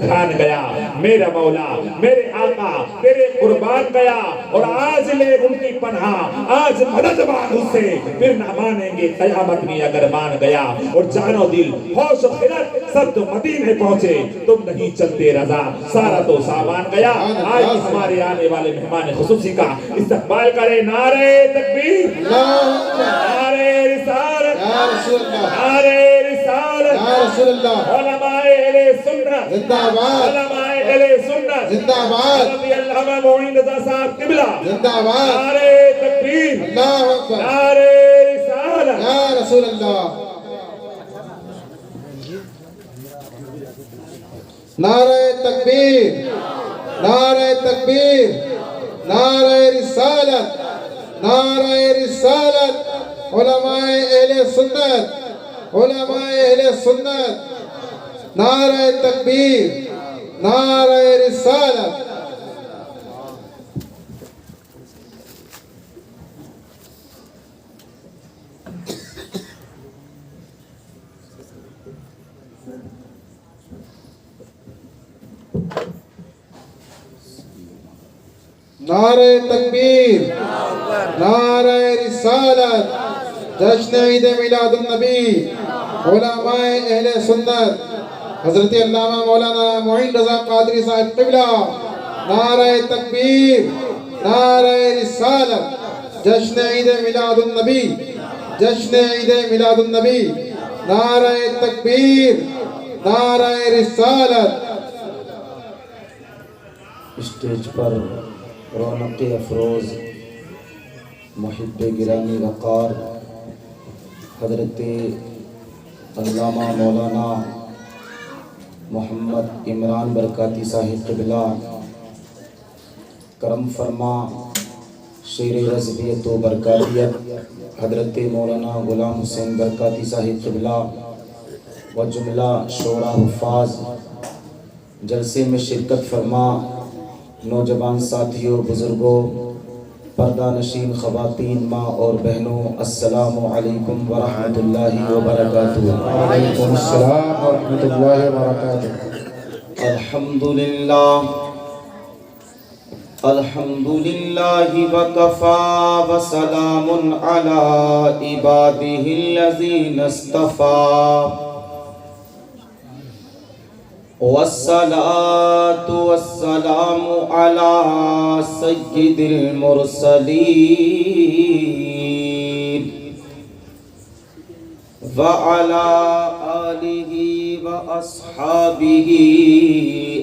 کھان گیا میرا مولا میرے آقا تیرے قربان گیا اور آج لے ان کی پناہ آج مدد مانگ اس سے پھر نہ مانیں گے قیامت میں اگر مان گیا اور جان و دل ہوش و خرد سب تو مدینے پہنچے تم نہیں چلتے رضا سارا تو سامان گیا آج ہمارے آنے والے مہمان خصوصی کا استقبال کرے نعرہ تکبیر نعرہ رسالت نعرہ رسالت علماء اہل سنت زندہ باد علماء اہل سنت زندہ باد رضی اللہ عنہ معین رضا صاحب قبلہ زندہ باد نعرہ تکبیر اللہ اکبر نعرہ رسالت یا رسول اللہ نعرہ تکبیر نعرہ تکبیر نعرہ رسالت نعرہ رسالت علماء اہل سنت علماء اہل سنت نعرہ تکبیر نعرہ رسالت نعرہ تکبیر نعرہ رسالت جشن عید میلاد النبی علماء اہل سنت حضرت علامہ مولانا معین رضا قادری صاحب قبلہ نعرہ تکبیر نعرہ رسالت جشن عید میلاد النبی جشن عید میلاد النبی نعرہ تکبیر نعرہ رسالت اسٹیج پر رونق افروز محب گرامی وقار حضرت علامہ مولانا محمد عمران برکاتی صاحب قبلہ کرم فرما شیر رضویت و برکاتیت حضرت مولانا غلام حسین برکاتی صاحب قبلہ و جملہ شورا حفاظ جلسے میں شرکت فرما نوجوان ساتھیوں بزرگوں پردہ نشین خواتین ماں اور بہنوں السلام علیکم ورحمۃ اللہ وبرکاتہ وعلیکم السلام ورحمۃ اللہ وبرکاتہ الحمدللہ الحمدللہ وکفا وسلام علی عبادہ الذین اصطفی والصلاة والسلام على سيد المرسلين وعلى آله وأصحابه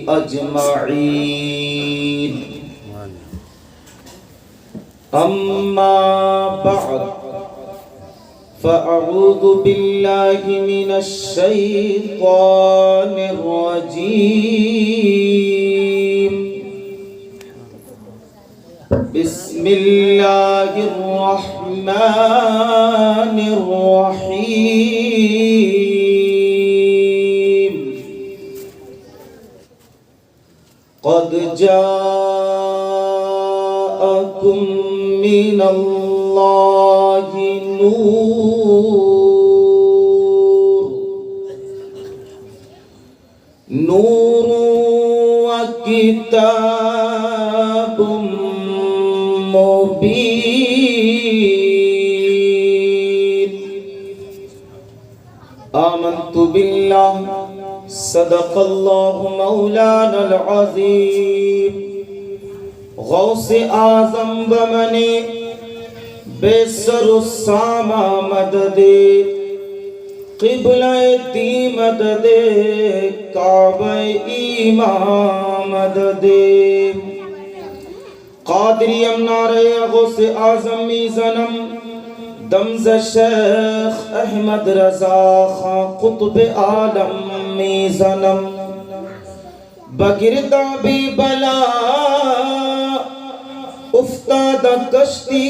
أجمعين أما بعد فأعوذ بالله من الشيطان الرجيم بسم الله الرحمن الرحيم قد جاءكم من الله نور وكتاب مبين آمنت بالله صدق الله مولانا العظيم غوث اعظم بمنی بے سر السامہ مدد قبلہ دی مدد کعبہ ایمان مدد قادری امنارے غوث اعظم میزنم دمز شیخ احمد رضا خان قطب عالم میزنم بگردہ بھی بلا افتاد کشتی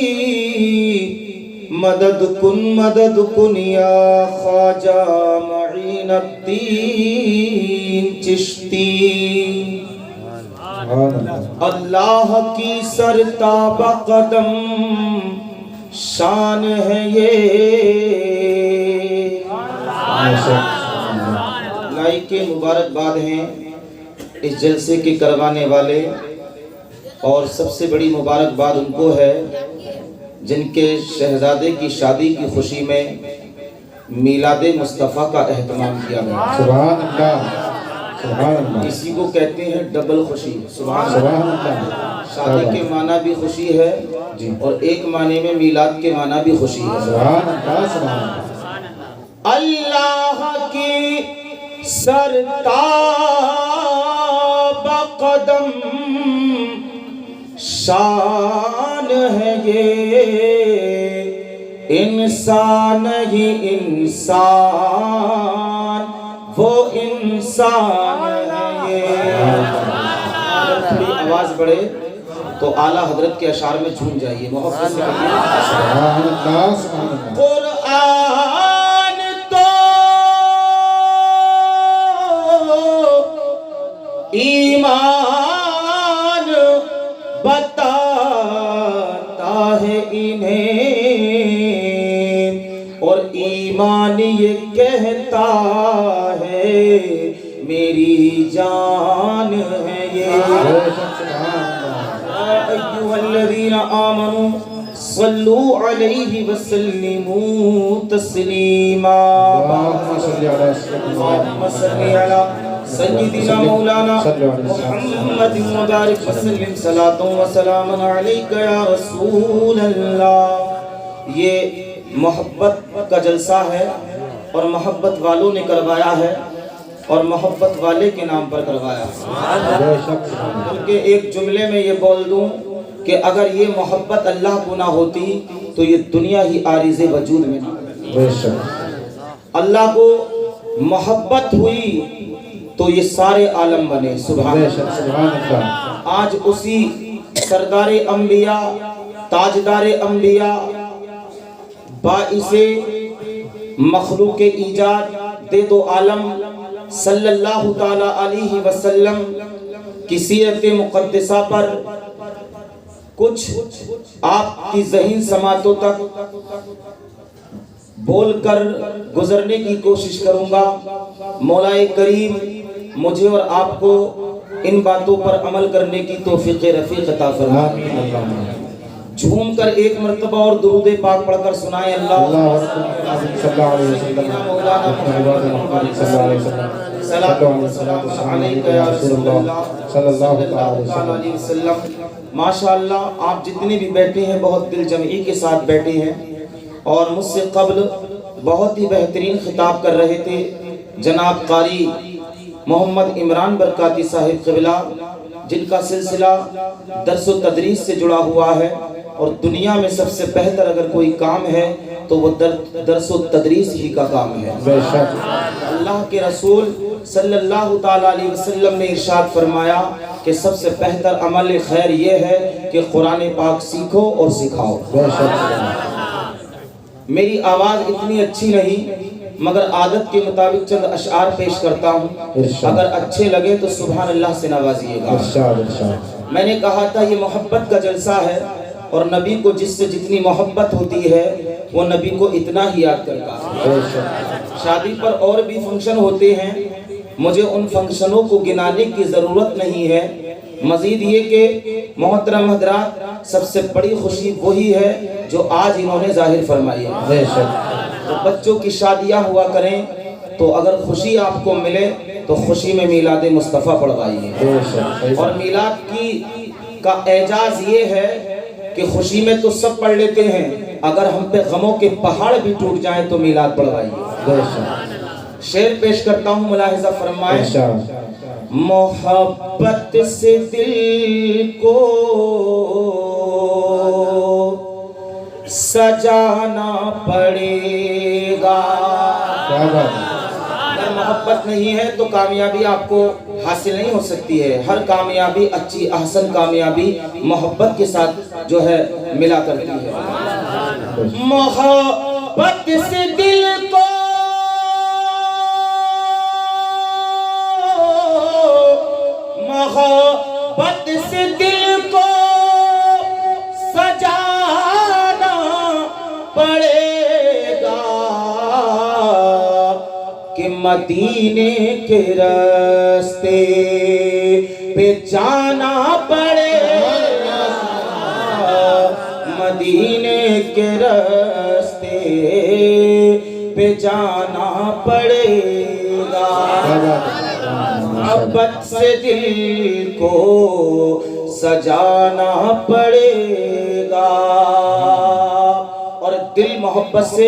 مدد کن یا خواجہ معین الدین چشتی اللہ کی سرتاب قدم شان ہے یہ لائک کے مبارکباد ہیں اس جلسے کے کروانے والے، اور سب سے بڑی مبارکباد ان کو ہے جن کے شہزادے کی شادی کی خوشی میں میلاد مصطفیٰ کا اہتمام کیا گیا۔ سبحان اللہ، سبحان اللہ، اسی کو کہتے ہیں ڈبل خوشی۔ سبحان اللہ۔ سبحان اللہ۔ شادی کے معنی بھی خوشی ہے جی، اور ایک معنی میں میلاد کے معنی بھی خوشی ہے۔ سبحان اللہ، سبحان اللہ۔ اللہ کی سرتاب قدم شان ہے یہ، انسان ہی انسان وہ انسان ہے یہ۔ تھوڑی آواز بڑھے تو اعلیٰ حضرت کے اشعار میں جھوم جائیے، محبت سے کہیے سبحان اللہ، سبحان اللہ۔ قرآن تو ایمان بتاتا ہے انہیں، اور ایمان یہ کہتا ہے میری جان ہے یہ۔ أيها الذين آمنوا صلوا عليه وسلموا تسليما۔ اللهم صل على سيدنا مولانا محمد وبارك وسلم صلاة وسلام عليك يا رسول اللہ۔ یہ محبت کا جلسہ ہے اور محبت والوں نے کروایا ہے اور محبت والے کے نام پر کروایا ہے۔ بلکہ ایک جملے میں یہ بول دوں کہ اگر یہ محبت اللہ کو نہ ہوتی تو یہ دنیا ہی عارض وجود میں نہ ہوتی۔ اللہ کو محبت ہوئی تو یہ سارے عالم بنے۔ سبحان اللہ۔ آج اسی سردار انبیاء، تاجدار انبیاء، باعث مخلوق ایجاد دے دو عالم صلی اللہ تعالی علیہ وسلم کی سیرت مقدسہ پر کچھ آپ کی ذہین سماعتوں تک بول کر گزرنے کی کوشش کروں گا۔ مولا کریم مجھے اور آپ کو ان باتوں پر عمل کرنے کی توفیق رفیق عطا فرمائے۔ جھوم کر ایک مرتبہ اور درود پاک پڑھ کر سنائیں اللہ ماشاءاللہ۔ آپ جتنے بھی بیٹھے ہیں بہت دل جمعی کے ساتھ بیٹھے ہیں، اور مجھ سے قبل بہت ہی بہترین خطاب کر رہے تھے جناب قاری محمد عمران برکاتی صاحب قبلہ، جن کا سلسلہ درس و تدریس سے جڑا ہوا ہے، اور دنیا میں سب سے بہتر اگر کوئی کام ہے تو وہ درس و تدریس ہی کا کام ہے۔ اللہ کے رسول صلی اللہ تعالی علیہ وسلم نے ارشاد فرمایا کہ سب سے بہتر عمل خیر یہ ہے کہ قرآن پاک سیکھو اور سکھاؤ۔ میری آواز اتنی اچھی نہیں مگر عادت کے مطابق چند اشعار پیش کرتا ہوں، اگر اچھے لگے تو سبحان اللہ سے نوازیے گا۔ میں نے کہا تھا یہ محبت کا جلسہ ہے، اور نبی کو جس سے جتنی محبت ہوتی ہے وہ نبی کو اتنا ہی یاد کرتا ہے۔ شادی پر اور بھی فنکشن ہوتے ہیں، مجھے ان فنکشنوں کو گنانے کی ضرورت نہیں ہے، مزید یہ کہ محترم حضرات سب سے بڑی خوشی وہی ہے جو آج انہوں نے ظاہر فرمائی ہے۔ تو بچوں کی شادیاں ہوا کریں تو اگر خوشی آپ کو ملے تو خوشی میں میلاد مصطفیٰ پڑھوائیے۔ اور میلاد کا اعجاز یہ ہے کہ خوشی میں تو سب پڑھ لیتے ہیں، اگر ہم پہ غموں کے پہاڑ بھی ٹوٹ جائیں تو میلاد پڑھوائیے۔ شعر پیش کرتا ہوں، ملاحظہ فرمائیں۔ محبت سے دل کو سجانا پڑے گا۔ اگر محبت نہیں ہے تو کامیابی آپ کو حاصل نہیں ہو سکتی ہے۔ ہر کامیابی، اچھی احسن کامیابی محبت کے ساتھ جو ہے ملا کرتی ہے۔ محبت سے دل کو محبت سے دل کو سجانا پڑے گا کہ مدینے کے راستے پہ جانا پڑے گا، مدینے کے راستے پہ جانا پڑے گا، محبت سے دل کو سجانا پڑے گا۔ اور دل محبت سے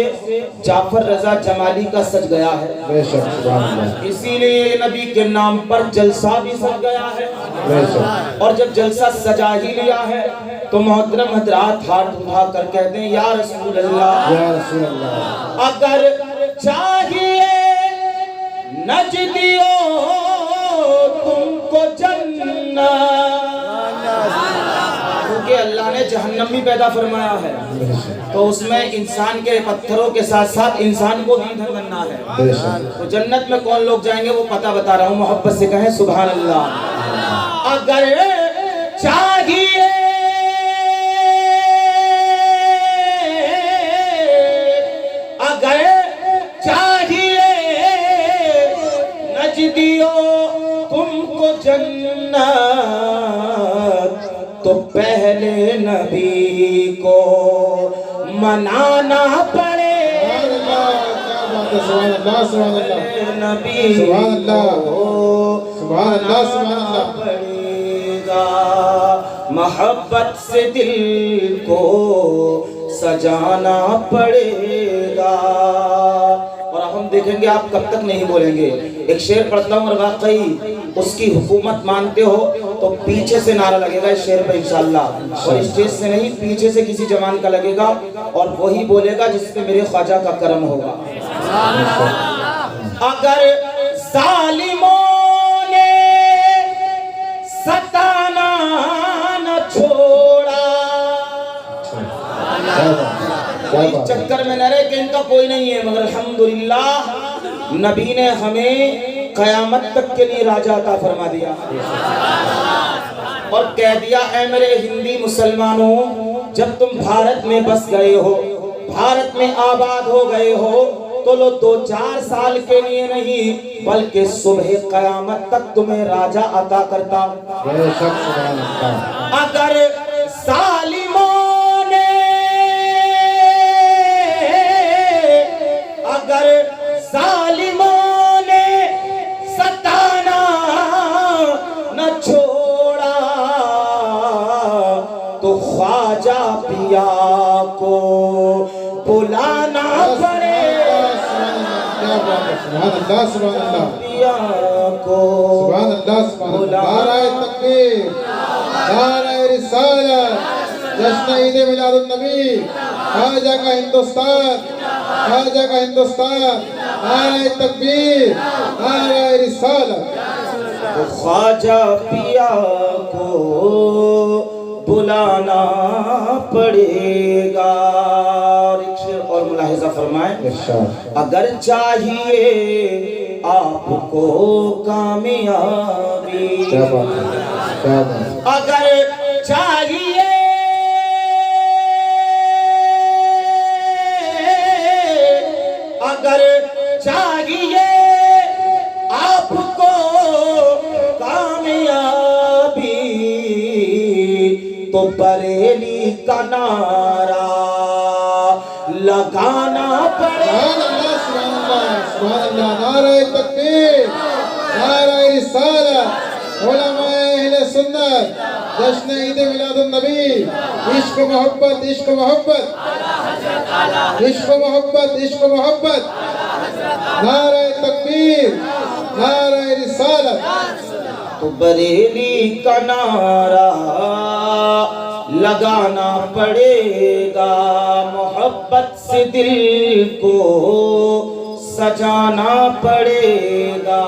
جعفر رضا جمالی کا سج گیا ہے، بے شک سبحان اللہ، اسی لیے نبی کے نام پر جلسہ بھی سج گیا ہے۔ بے شک اور جب جلسہ سجا ہی لیا ہے تو محترم حضرات ہاتھ اٹھا کر کہتے ہیں یا رسول اللہ، یا رسول اللہ، اگر چاہیے نجدیوں تم کو جنت، کیونکہ اللہ نے جہنم بھی پیدا فرمایا ہے تو اس میں انسان کے پتھروں کے ساتھ ساتھ انسان کو بھی ایندھن بننا ہے۔ بے شک تو جنت میں کون لوگ جائیں گے وہ پتہ بتا رہا ہوں، محبت سے کہیں سبحان اللہ۔ اگر چاہیے اگر چاہیے نجدیوں تم کو جنت تو پہلے نبی کو منانا پڑے گا، سبحان اللہ، سبحان اللہ، نبی سبحان اللہ، کو سبحان اللہ، سبحان اللہ، پڑے گا، محبت سے دل کو سجانا پڑے گا۔ اور اب ہم دیکھیں گے آپ کب تک نہیں بولیں گے۔ ایک شعر پڑھتا ہوں اور واقعی اس کی حکومت مانتے ہو تو پیچھے سے نعرہ لگے گا اس شعر پہ انشاءاللہ، اور اسٹیج سے نہیں پیچھے سے کسی جوان کا لگے گا اور وہی بولے گا جس پہ میرے خواجہ کا کرم ہوگا۔ اگر ظالموں نے ستانا نہ چھوڑا، کوئی چکر میں نہ رہے کہ ان کا کوئی نہیں ہے، مگر الحمدللہ نبی نے ہمیں قیامت تک کے لیے راجہ عطا فرما دیا اور کہہ دیا اے میرے ہندی مسلمانوں، جب تم بھارت میں بس گئے ہو، بھارت میں آباد ہو گئے ہو تو لو 2-4 سال کے لیے نہیں بلکہ صبح قیامت تک تمہیں راجہ عطا کرتا ہوں۔ بے شک سبحان اللہ، اگر ظالموں نے اگر ظالموں نے ستانا نہ چھوڑا تو خواجہ پیا کو بلانا پڑے کیا بات ہے، سبحان اللہ، سبحان اللہ، پیا کو سبحان اللہ، سبحان اللہ، نعرہ تکبیر، نعرہ رسالت، جشن عید میلاد النبی، خواجہ کا ہندوستان، خواجہ کا ہندوستان، نعرہ تکبیر، نعرہ رسالت۔ تو خواجہ پیا کو بلانا پڑے گا۔ اور ایک شعر اور ملاحظہ فرمائیں، ارشاد، اگر چاہیے آپ کو کامیابی، کیا بات ہے، کیا بات ہے، اگر چاہیے اگر چاہیے آپ کو کامیابی تو بریلی کا نعرہ لگانا پڑے سبحان اللہ، سبحان اللہ، سبحان اللہ، نعرہ تکبیر، نعرہ رسالت، علماء اہل سنت، جشن عید میلاد النبی، عشق محبت، عشق محبت، عشق محبت، عشق محبت، نعرہ تکبیر، نعرہ رسالت۔ تو بریلی کا نعرہ لگانا پڑے گا، محبت سے دل کو سجانا پڑے گا۔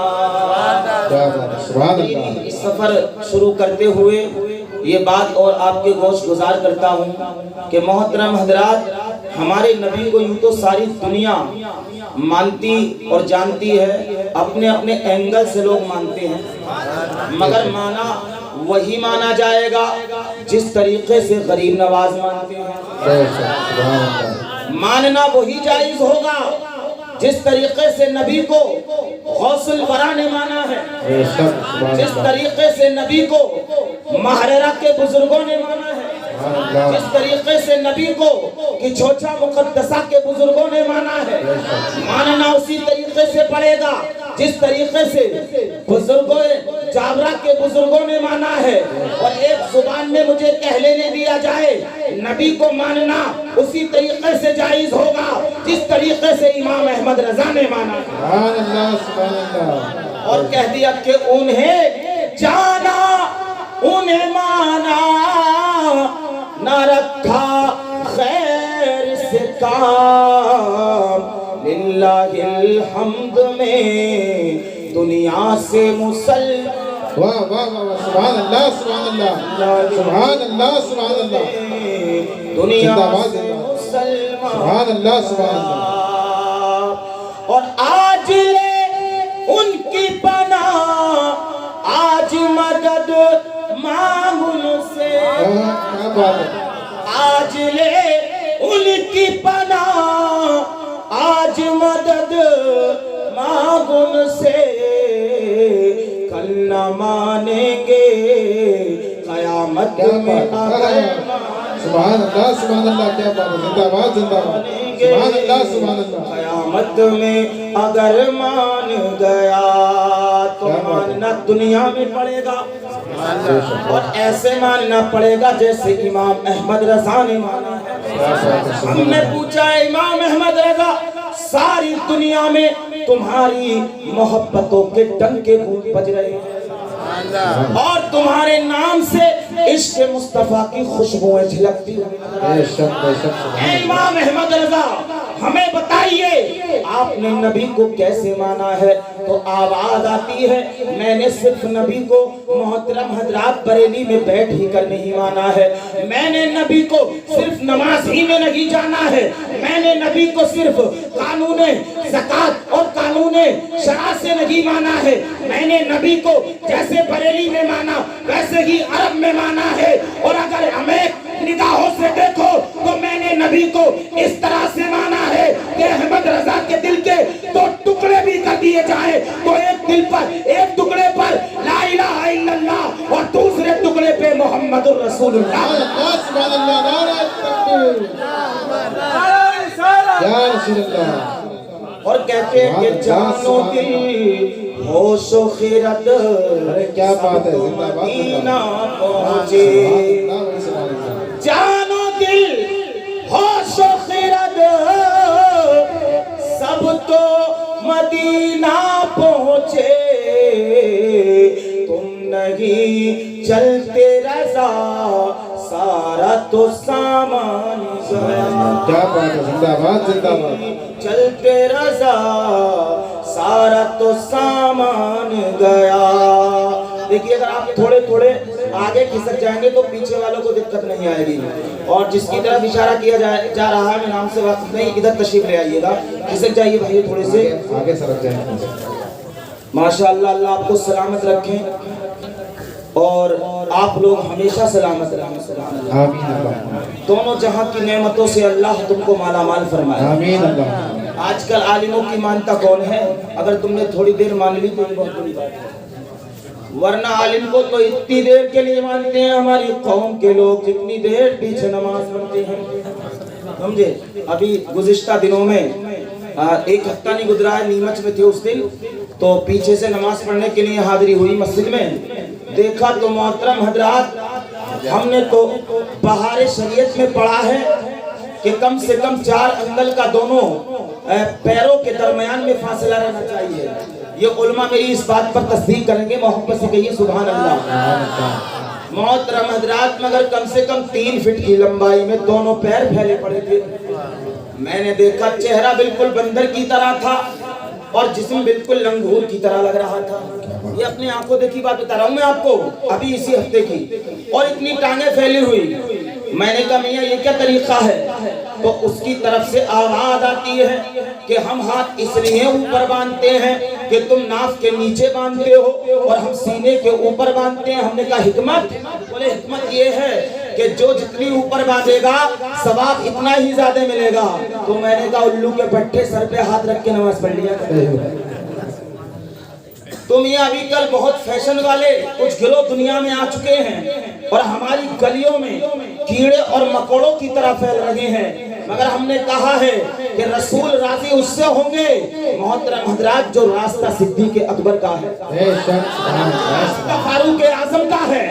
کیا بات ہے، سبحان اللہ، اس سفر شروع کرتے ہوئے یہ بات اور آپ کے گوش گزار کرتا ہوں کہ محترم حضرات، ہمارے نبی کو یوں تو ساری دنیا مانتی اور جانتی ہے، اپنے اپنے اینگل سے لوگ مانتے ہیں، مگر مانا وہی مانا جائے گا جس طریقے سے غریب نواز مانتے ہیں، بے شک، سبحان اللہ، ماننا وہی جائز ہوگا جس طریقے سے نبی کو غوث الورا نے مانا ہے، بے شک سبحان جس اللہ طریقے سے نبی کو محررہ کے بزرگوں نے مانا ہے، سبحان اللہ جس طریقے سے نبی کو کہ چھوچا مقدسہ کے بزرگوں نے مانا ہے، ماننا اسی طریقے سے پڑے گا جس طریقے سے بزرگوں جابرہ کے بزرگوں نے مانا ہے۔ اور ایک زبان میں مجھے کہہ لینے دیا جائے، نبی کو ماننا اسی طریقے سے جائز ہوگا جس طریقے سے امام احمد رضا نے مانا ہے۔ سبحان اللہ سبحان اللہ اور کہہ دیا کہ انہیں جانا انہیں مانا، نہ رکھا خیر سے کام، للہ الحمد میں دنیا سے مسلم، واہ واہ واہ سبحان اللہ سبحان اللہ سبحان اللہ سبحان اللہ دنیا زندہ باد سے مسلمان، سبحان اللہ سبحان اللہ اور آج لے ان کی پناہ، آج مدد مانگ ان سے، کیا بات ہے آج لے ان کی پناہ، آج مدد مانگ ان سے، کل نہ مانیں گے قیامت کیا میں بات ہے سبحان اللہ سبحان اللہ کیا بات ہے زندہ باد سبحان اللہ سبحان اللہ قیامت میں اگر مان گیا تو ماننا دنیا میں پڑے گا، اور ایسے ماننا پڑے گا جیسے امام احمد رضا نے مانا ہے۔ ہم نے پوچھا ہے امام احمد رضا، ساری دنیا میں تمہاری محبتوں کے ڈنکے گونج بج رہے ہیں اور تمہارے نام سے عشق مصطفیٰ کی خوشبوئیں جھلکتی ہیں، بے شک اے امام احمد رضا ہمیں بتائیے آپ نے نبی کو کیسے مانا ہے؟ تو آواز آتی ہے میں نے صرف نبی کو محترم حضرات بریلی میں بیٹھ ہی کر نہیں مانا ہے، میں نے نبی کو صرف نماز ہی میں نہیں جانا ہے، میں نے نبی کو صرف قانون زکوٰۃ اور قانون شرع سے نہیں مانا ہے، میں نے نبی کو جیسے بریلی میں مانا ویسے ہی عرب میں مانا ہے، اور اگر ہمیں نگاہوں سے دیکھو تو میں نے نبی کو اس طرح سے مانا ہے کہ احمد رضا کے دل کے دو ٹکڑے بھی کر دیے جائیں تو ایک دل پر ایک ٹکڑے پر لا الہ الا اللہ اور دوسرے ٹکڑے پہ محمد الرسول اللہ۔ سبحان اللہ نعرہ تکبیر یا رسول اللہ اور کہتے ہیں کہ جانو دل ہوش و خیرت کیا بات ہے زندہ باد مدینہ پہنچے، جانو دل ہوش و خیرت سب تو مدینہ پہنچے، تم نہیں چلتے رضا سارا تو سامان گیا، کیا بات ہے زندہ باد زندہ باد چلتے رضا سارا تو سامان گیا۔ دیکھیے اگر آپ تھوڑے تھوڑے آگے کھسک جائیں گے تو پیچھے والوں کو دقت نہیں آئے گی، اور جس کی طرف اشارہ کیا جا رہا ہے میں نام سے وقت نہیں، ادھر تشریف لے آئیے گا، کھسک جائیے بھائی تھوڑے سے، آگے سرک جائیں ماشاءاللہ اللہ آپ کو سلامت رکھیں اور آپ لوگ ہمیشہ سلامت رہیں، آمین اللہ دونوں جہاں کی نعمتوں سے اللہ تم کو مالا مال فرمائے۔ آمین اللہ آج کل عالموں کی مانتا کون ہے؟ اگر تم نے تھوڑی دیر مان لی تو یہ بہت بڑی بات ہے، ورنہ عالم کو تو اتنی دیر کے لیے مانتے ہیں ہماری قوم کے لوگ جتنی دیر پیچھے نماز پڑھتے ہیں، سمجھے؟ ابھی گزشتہ دنوں میں ایک ہفتہ نہیں گزرا ہے، نیمچ میں تھے اس دن، تو پیچھے سے نماز پڑھنے کے لیے حاضری ہوئی مسجد میں، دیکھا تو محترم حضرات ہم نے تو بہار شریعت میں پڑھا ہے کہ کم سے کم 4 انگل کا دونوں پیروں کے درمیان میں فاصلہ رہنا چاہیے، یہ علماء میری اس بات پر تصدیق کریں گے، محبت سے کہیے سبحان اللہ۔ محترم حضرات مگر کم سے کم 3 فٹ کی لمبائی میں دونوں پیر پھیلے پڑے تھے، میں نے دیکھا چہرہ بالکل بندر کی طرح تھا اور جسم بالکل لنگور کی طرح لگ رہا تھا، یہ اپنی آنکھوں دیکھی بات بتا رہا ہوں میں آپ کو ابھی اسی ہفتے کی، اور اتنی ٹانگیں پھیلی ہوئی، میں نے کہا میاں یہ کیا طریقہ ہے؟ تو اس کی طرف سے آواز آتی ہے کہ ہم ہاتھ اس لیے اوپر باندھتے ہیں کہ تم ناف کے نیچے باندھتے ہو اور ہم سینے کے اوپر باندھتے ہیں۔ ہم نے کہا حکمت؟ بولے حکمت یہ ہے کہ جو جتنی اوپر باندھے گا ثواب اتنا ہی زیادہ ملے گا۔ تو میں نے کہا الو کے بٹھے سر پہ ہاتھ رکھ کے نماز پڑھ لیا، تو میاں ابھی کل بہت فیشن والے کچھ گروہ دنیا میں آ چکے ہیں اور ہماری گلیوں میں کیڑے اور مکوڑوں کی طرح پھیل رہے ہیں، مگر ہم نے کہا ہے کہ رسول راضی اس سے ہوں گے محترم حضرات جو راستہ صدیق اکبر کا ہے، راستہ فاروق اعظم کا ہے،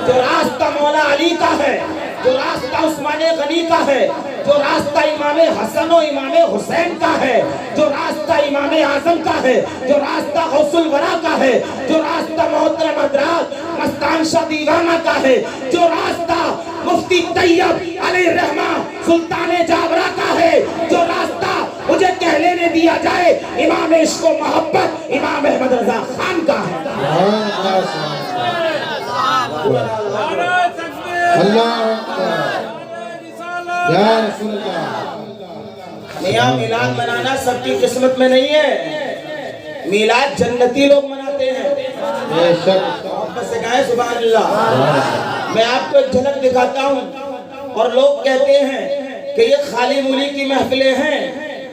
جو راستہ مولا علی کا ہے، جو راستہ عثمان غنی کا ہے، جو راستہ امام حسن و امام حسین کا ہے، جو راستہ امام اعظم کا ہے، جو راستہ غوث الورا کا ہے، جو راستہ محترم حضرات مستان شاہ دیوانہ کا ہے، جو راستہ مفتی طیب علیہ الرحمہ سلطان جابرہ کا ہے، جو راستہ مجھے کہہ لینے دیا جائے امام عشق و محبت امام احمد رضا خان کا ہے۔ میاں میلاد منانا سب کی قسمت میں نہیں ہے، میلاد جنتی لوگ مناتے ہیں۔ محبت سے کہیں سبحان اللہ۔ میں آپ کو ایک جھلک دکھاتا ہوں، اور لوگ کہتے ہیں کہ یہ خالی مولی کی محفلیں ہیں،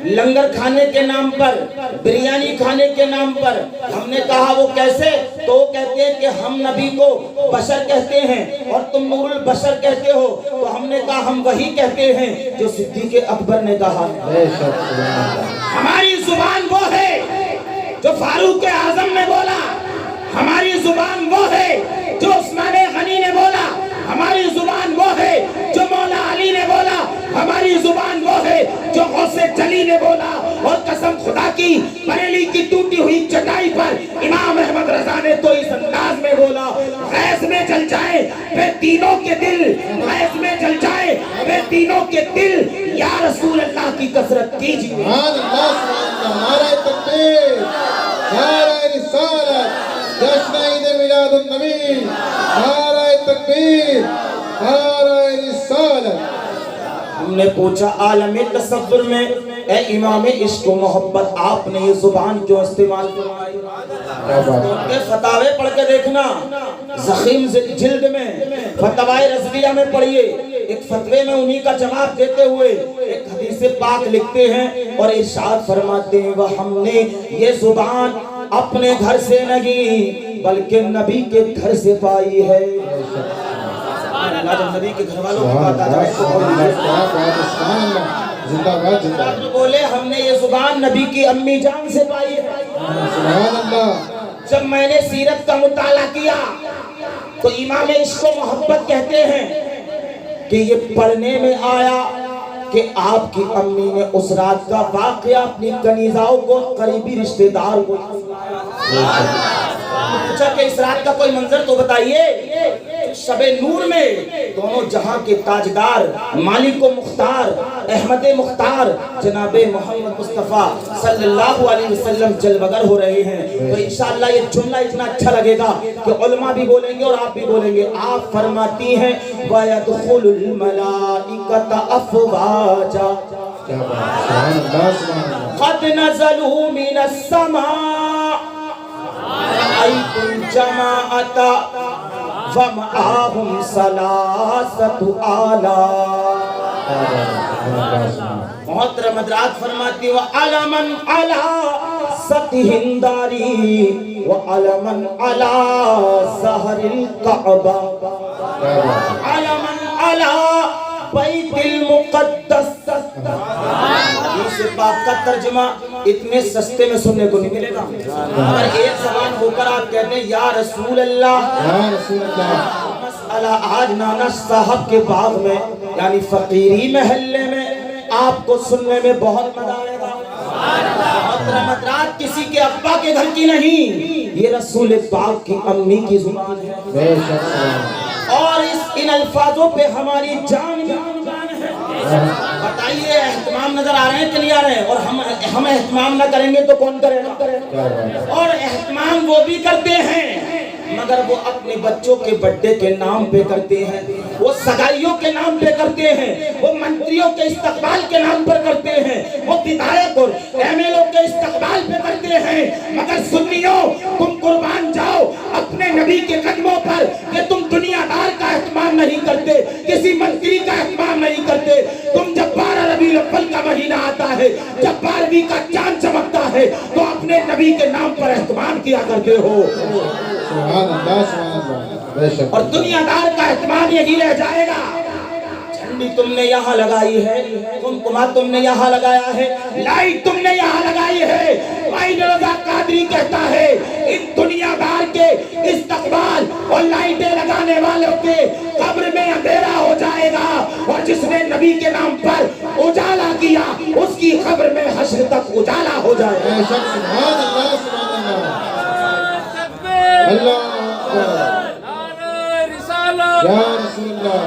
لنگر کھانے کے نام پر، بریانی کھانے کے نام پر۔ ہم نے کہا وہ کیسے؟ تو وہ کہتے ہیں کہ ہم نبی کو بشر کہتے ہیں اور تم نور البشر کہتے ہو، تو ہم نے کہا ہم وہی کہتے ہیں جو صدیق اکبر نے کہا۔ ہماری زبان وہ ہے جو فاروق اعظم نے بولا، ہماری زبان وہ ہے جو عثمان غنی نے بولا، ہماری زبان وہ ہے جو مولا علی نے بولا، ہماری زبان وہ ہے جو غوث جلی نے بولا، اور قسم خدا کی بریلی کی ٹوٹی ہوئی چٹائی پر امام احمد رضا نے تو اس انداز میں بولا، غیظ میں جل جائے بے دینوں کے دل، غیظ میں جل جائے بے دینوں کے دل، یا رسول اللہ کی کثرت کیجیے۔ سبحان اللہ سبحان اللہ، نعرہ تکبیر، نعرہ رسالت، جشن عید میلاد النبی، نعرہ تکبیر، نعرہ رسالت۔ ہم نے پوچھا عالم تصور میں اے امام عشق و محبت آپ نے یہ زبان کیوں استعمال فرمائی؟ ان کے فتاوے پڑھ کے دیکھنا، زخیم جلد میں فتوائے رضویہ میں پڑھیے، ایک فتوے میں انہی کا جواب دیتے ہوئے ایک حدیث پاک لکھتے ہیں اور ارشاد فرماتے ہیں وہ ہم نے یہ زبان اپنے گھر سے نہیں بلکہ نبی کے گھر سے پائی ہے۔ جب نبی کے گھر والوں کی بات آ جائے تو بولے ہم نے یہ زبان نبی کی امی جان سے پائی ہے۔ سبحان اللہ۔ جب میں نے سیرت کا مطالعہ کیا تو امام عشق و محبت کہتے ہیں کہ یہ پڑھنے میں آیا کہ آپ کی امی نے اس رات کا واقعہ اپنی کنیزاؤں کو قریبی رشتہ دار کو پوچھا کہ اس رات کا کوئی منظر تو بتائیے۔ شب نور میں دونوں جہاں کے تاجدار مالک و مختار احمد مختار جناب محمد مصطفیٰ صلی اللہ علیہ وسلم جلوگر ہو رہے ہیں، تو انشاءاللہ یہ جملہ اتنا اچھا لگے گا کہ علماء بھی بولیں گے اور آپ بھی بولیں گے۔ آپ فرماتی ہیں وَيَدْخُلُ الْمَلَائِكَةَ أَفْوَاجًا قَدْ نَزَلُوا مِنَ السَّمَاءِ رَأَيْتُ الْجَمَاعَةَ وَمَعَهُمْ ثَلَاثَةُ آلَافٍ۔ محترم حضرات فرماتی وَعَلَمًا عَلَىٰ سَطْحٍ دَارِي وَعَلَمًا عَلَىٰ ظَهْرِ الْكَعْبَةِ عَلَمًا عَلَىٰ بیت المقدس۔ حدیث پاک کا ترجمہ اتنے سستے میں سننے کو نہیں ملے گا، اگر ایک زبان ہو کر آپ کہتے ہیں یا رسول اللہ، یا رسول اللہ، مسئلہ آج نانا صاحب کے باغ میں یعنی فقیری محلے میں آپ کو سننے میں بہت مزہ آئے گا۔ محترم حضرات کسی کے ابا کے گھر کی نہیں، یہ رسول پاک کی امی کی زبان ہے، بے شک اور ان الفاظوں پہ ہماری جان ہے۔ بتائیے اہتمام نظر آ رہے ہیں کہ نہیں آ رہے ہیں؟ اور ہم اہتمام نہ کریں گے تو کون کرے گا؟ اور اہتمام وہ بھی کرتے ہیں مگر وہ اپنے بچوں کے بڑھے کے نام پہ کرتے ہیں، وہ سگائیوں کے نام پہ کرتے ہیں، وہ منتریوں کے استقبال کے نام پر کرتے ہیں، وہ بدھائق اور ایم ایل او کے استقبال پہ کرتے ہیں، مگر سنیوں تم قربان جاؤ اپنے نبی کے قدموں پر کہ تم دنیا دار کا اہتمام نہیں کرتے، کسی منتری کا اہتمام نہیں کرتے۔ تم جب 12 ربیع الاول کا مہینہ آتا ہے، جب 12ویں کا چاند چمکتا है तो अपने नबी के नाम पर एहतमाम किया करते हो। सुभान अल्लाह बेशक। और दुनियादार का एहतमाम यही रह जाएगा। झंडी तुमने यहाँ लगाई है, कुमकुमा तुमने यहाँ लगाया है, लाइट तुमने यहाँ लगाई है। भाई रज़ा कादरी कहता है इन दुनियादार के इस्तकबाल और लाइटें लगाने वालों के कब्र में अंधेरा हो जाएगा, और जिसने नबी के नाम पर उजाला किया उसकी कब्र में हश्र तक उजाला हो जाएगा। बेशक। सुभान अल्लाह सुभान अल्लाह। अल्लाह या रसूलल्लाह।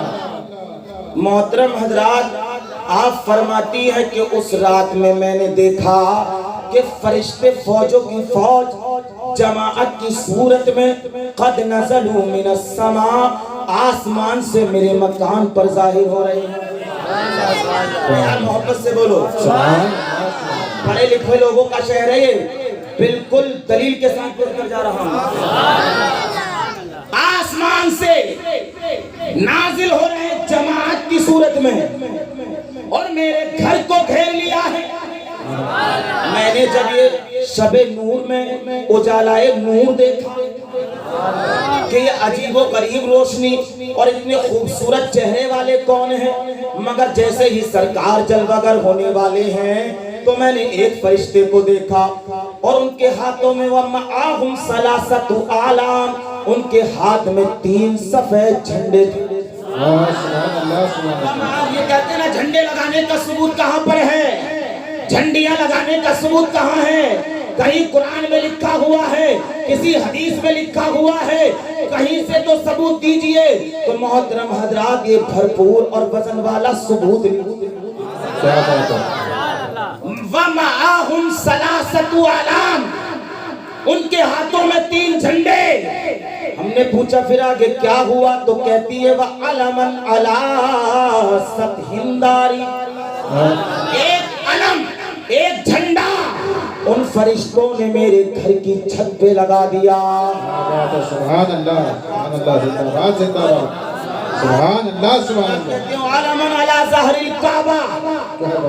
मोहतरम हजरात, आप फरमाती है कि उस रात में मैंने देखा कि फरिश्ते फौजों की फौज जमाअत की सूरत में कद नज़लू मिनस समा, आसमान से मेरे मकान पर जाहिर हो रहे हैं। यार मोहब्बत से बोलो। पढ़े लिखे लोगों का शहर है ये, बिल्कुल दलील के साथ पेश कर जा रहा हूँ। आसमान से नाजिल हो रहे जमाअत की सूरत में, और मेरे घर को घेर लिया है। मैंने जब ये शबे नूर में उजालाए नूर देखा कि ये अजीबो गरीब रोशनी और इतने खूबसूरत चेहरे वाले कौन हैं, मगर जैसे ही सरकार जलवागर होने वाले हैं तो मैंने एक फरिश्ते को देखा और उनके हाथों में वमाअहुम सलासतु आलाम, उनके हाथ में 3 सफेद झंडे थे। आप ये कहते हैं ना झंडे लगाने का सबूत कहाँ पर है, झंडियां लगाने का सबूत कहाँ है? कहीं कुरान में लिखा हुआ है, किसी हदीस में लिखा हुआ है, कहीं से तो सबूत दीजिए। तो मोहतरम हजरात, ये भरपूर और वजन वाला सबूत क्या बात है। वमाअहुम सलासतु आलाम, उनके हाथों में 3 झंडे। हमने पूछा फिर आगे क्या हुआ, तो कहती है वह अलमन अला सतहिंदारी, एक अलम, एक झंडा उन फरिश्तों ने मेरे घर की छत पे लगा दिया। सुभान अल्लाह सुभान अल्लाह, जिंदाबाद जिंदाबाद। सुभान अल्लाह सुभान अल्लाह। अलमन अला ज़हरिल काबा,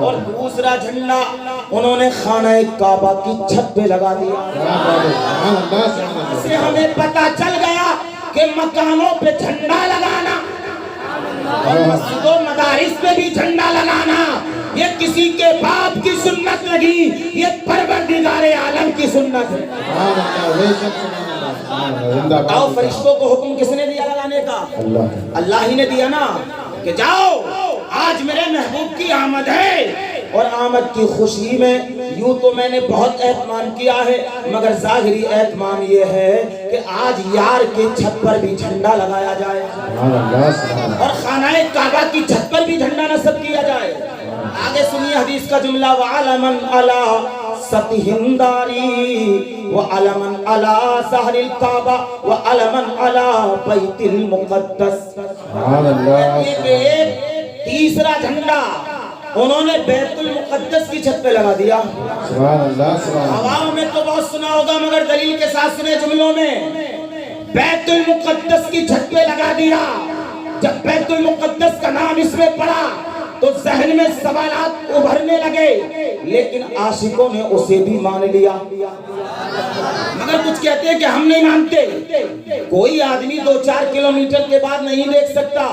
और दूसरा झंडा उन्होंने खाना काबा की छत पे लगा दिया। सुभान अल्लाह सुभान अल्लाह। से हमें पता चल गया कि मकानों पे झंडा लगाना और मस्जिदों मदारिस पे भी झंडा लगाना ये किसी के बाप की सुन्नत नहीं, ये परवरदिगारे आलम की सुन्नत है। जिंदाबाद। फरिश्तों को हुक्म किसने दिया लगाने का? अल्लाह ही ने दिया ना, कि जाओ आज मेरे महबूब की आमद है। और आमद की खुशी में यूं तो मैंने बहुत एहतमाम किया है, मगर जाहिरी एहतमाम ये है कि आज यार के छत पर भी झंडा लगाया जाए और खानाए काबा की छत पर भी झंडा नस्ब किया जाए। आगे सुनिए हदीस का जुमला, वअलमन अला सतहिंदारी वअलमन अला ज़हरिल काबा वअलमन अला बैतिल मुक़द्दस। तीसरा झंडा उन्होंने बैतुल मुक़द्दस की छत पे लगा दिया। सुभान अल्लाह सुभान अल्लाह। हवाओं में तो बहुत सुना होगा, मगर दलील के साथ सुने जुमलों में। बैतुल मुक़द्दस की छत पे लगा दिया। जब बैतुल मुक़द्दस का नाम इसमें पड़ा तो जहन में सवालात उभरने लगे, लेकिन आशिकों ने उसे भी मान लिया। मगर कुछ कहते हैं कि हम नहीं मानते। कोई आदमी 2-4 किलोमीटर के बाद नहीं देख सकता,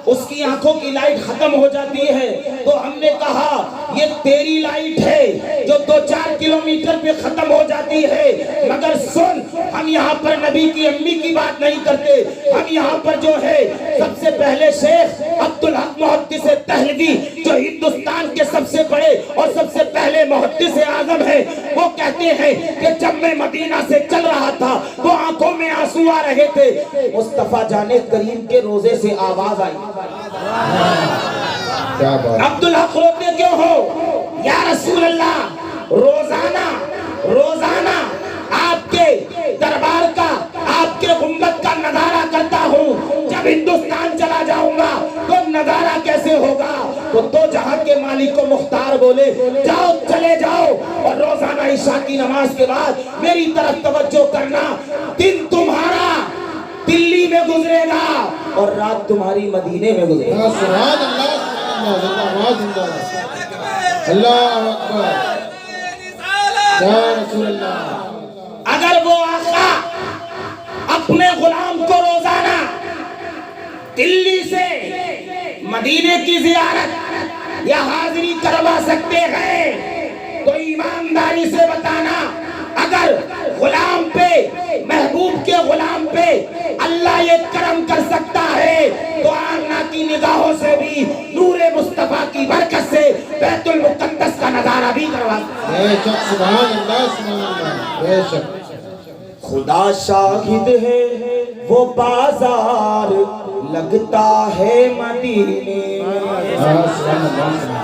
उसकी आंखों की लाइट खत्म हो जाती है। तो हमने कहा ये तेरी लाइट है जो 2-4 किलोमीटर पे खत्म हो जाती है। मगर सुन, हम यहाँ पर नबी की अम्मी की बात नहीं करते, हम यहाँ पर जो है सबसे पहले शेख अब्दुल हक मुहद्दिस दहलवी, जो हिंदुस्तान के सबसे बड़े और सबसे पहले मुहद्दिस आज़म है, वो कहते हैं कि जब मैं मदीना से चल रहा था तो आंखों में आंसू आ रहे थे। मुस्तफा जाने करीम के रोजे से आवाज आई, क्या बात। अब्दुल हक रोते क्यों हो या रसूल अल्लाह? रोजाना रोजाना आपके दरबार का, आपके गुंबद का नजारा करता हूँ। जब हिंदुस्तान चला जाऊंगा तो नजारा कैसे होगा? तो दो जहां के मालिक को मुख्तार बोले, जाओ चले जाओ और रोजाना ईशा की नमाज के बाद मेरी तरफ तवज्जो करना। दिन तुम्हारा दिल्ली में गुजरेगा और रात तुम्हारी मदीने में गुजरेगा। सुभान अल्लाह जिंदाबाद जिंदाबाद। अल्लाह अकबर। या रसूल अल्लाह। अगर वो आका अपने गुलाम को रोजाना दिल्ली से मदीने की जियारत या हाजिरी करवा सकते हैं तो ईमानदारी से बताना, अगर गुलाम पे, महबूब के गुलाम पे अल्लाह ये करम कर सकता है तो आमना की निगाहों से भी नूरे मुस्तफा की बरकत से बैतुल मुक़द्दस का नजारा भी करवा सकता है। बेशक सुभान अल्लाह, बेशक। खुदा शाहिद है वो बाजार लगता है मदीने में,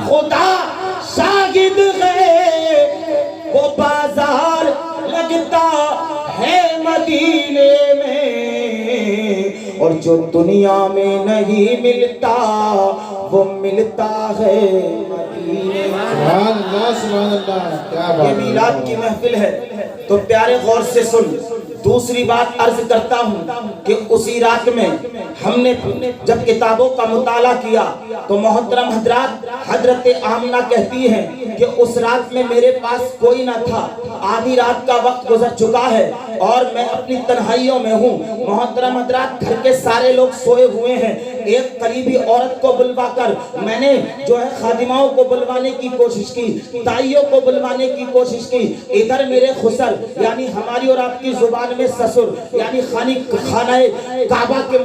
खुदा शाहिद है वो बाजार लगता है मदीने में, और जो दुनिया में नहीं मिलता वो मिलता है मदीने में। सुभान अल्लाह, सुभान अल्लाह, क्या बात ये है। मीलाद की महफिल है तो प्यारे गौर से सुन। दूसरी बात अर्ज करता हूँ कि उसी रात में हमने जब किताबों का मुताला किया तो मोहतरम हजरात, हजरत आमना कहती हैं कि उस रात में मेरे पास कोई ना था, आधी रात का वक्त गुजर चुका है और मैं अपनी तन्हाइयों में हूँ। मोहतरम हजरात, घर के सारे लोग सोए हुए हैं। एक करीबी औरत को बुलवाकर मैंने जो है खादिमाओं को बुलवाने की कोशिश की, ताइयों को बुलवाने की कोशिश की। इधर मेरे खुसर यानी हमारी और आपकी जुबान में ससुर यानी खानाए काबा के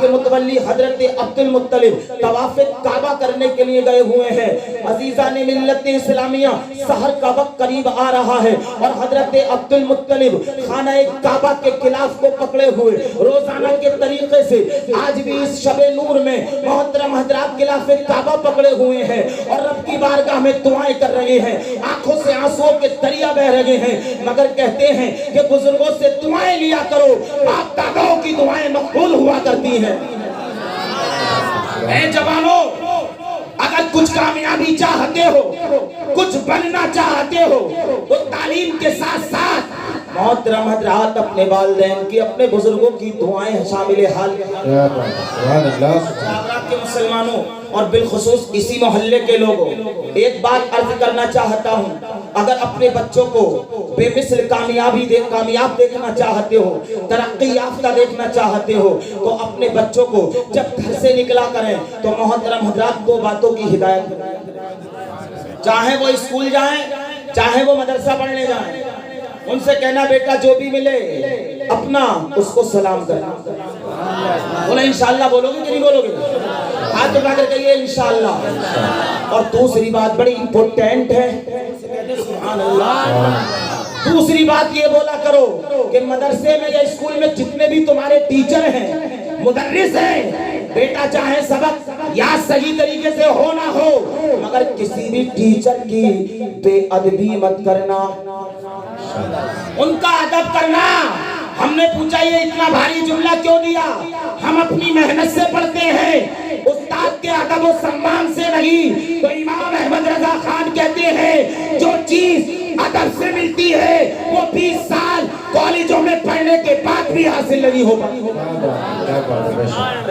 मुतवल्ली हजरत अब्दुल मुत्तलिब तवाफ़े काबा करने के लिए गए हुए हैं। अजीजा ने मिल्लत इस्लामिया, सहर का वक्त करीब आ रहा है और हजरत अब्दुल मुत्तलिब खानाए काबा के खिलाफ को पकड़े हुए रोजाना के तरीके से आज भी इस शबे नूर में मोहतरम हजरात खिलाफ काबा पकड़े हुए हैं और रब की बारगाह में दुआएं कर रहे हैं। आंखों से आंसुओं के दरिया बह रहे हैं, मगर कहते हैं कि बुजुर्गों से दुआएं लिया करो, बाप दादाओं की दुआएं मकबूल हुआ करती हैं। ऐ जवानों, अगर कुछ कामयाबी चाहते हो, कुछ बनना चाहते हो तो तालीम के साथ साथ मोहतरम हजरात अपने वालिदैन की, अपने बुजुर्गों की दुआएं शामिल हाल के मुसलमानों और बिलखुसूस इसी मोहल्ले के लोगों, एक बात अर्ज करना चाहता हूँ। अगर अपने बच्चों को बेमिसल कामयाब देखना चाहते हो, तरक्की याफ्ता देखना चाहते हो तो अपने बच्चों को जब घर से निकला करें तो मोहतरम हजरात दो बातों की हिदायत करें। चाहे वो स्कूल जाएं, चाहे वो मदरसा पढ़ने जाएं, उनसे कहना बेटा जो भी मिले अपना उसको सलाम करना। बोला इंशाअल्लाह बोलोगे कि नहीं बोलोगे? हाथ उठा कर कहिए इंशाअल्लाह। और दूसरी बात बड़ी इंपॉर्टेंट है, सुभान अल्लाह, दूसरी बात ये बोला करो कि मदरसे में या स्कूल में जितने भी तुम्हारे टीचर हैं, मुदर्रिस हैं, बेटा चाहे सबक या सही तरीके से हो ना हो, मगर किसी भी टीचर की बेअदबी मत करना, उनका अदब करना। हमने पूछा ये इतना भारी जुमला क्यों दिया? हम अपनी मेहनत से पढ़ते हैं, उस्ताद के अदब और सम्मान से नहीं। तो इमाम अहमद रजा खान कहते हैं जो चीज अदब से मिलती है वो 20 साल कॉलेजों में पढ़ने के बाद भी हासिल नहीं हो पाती।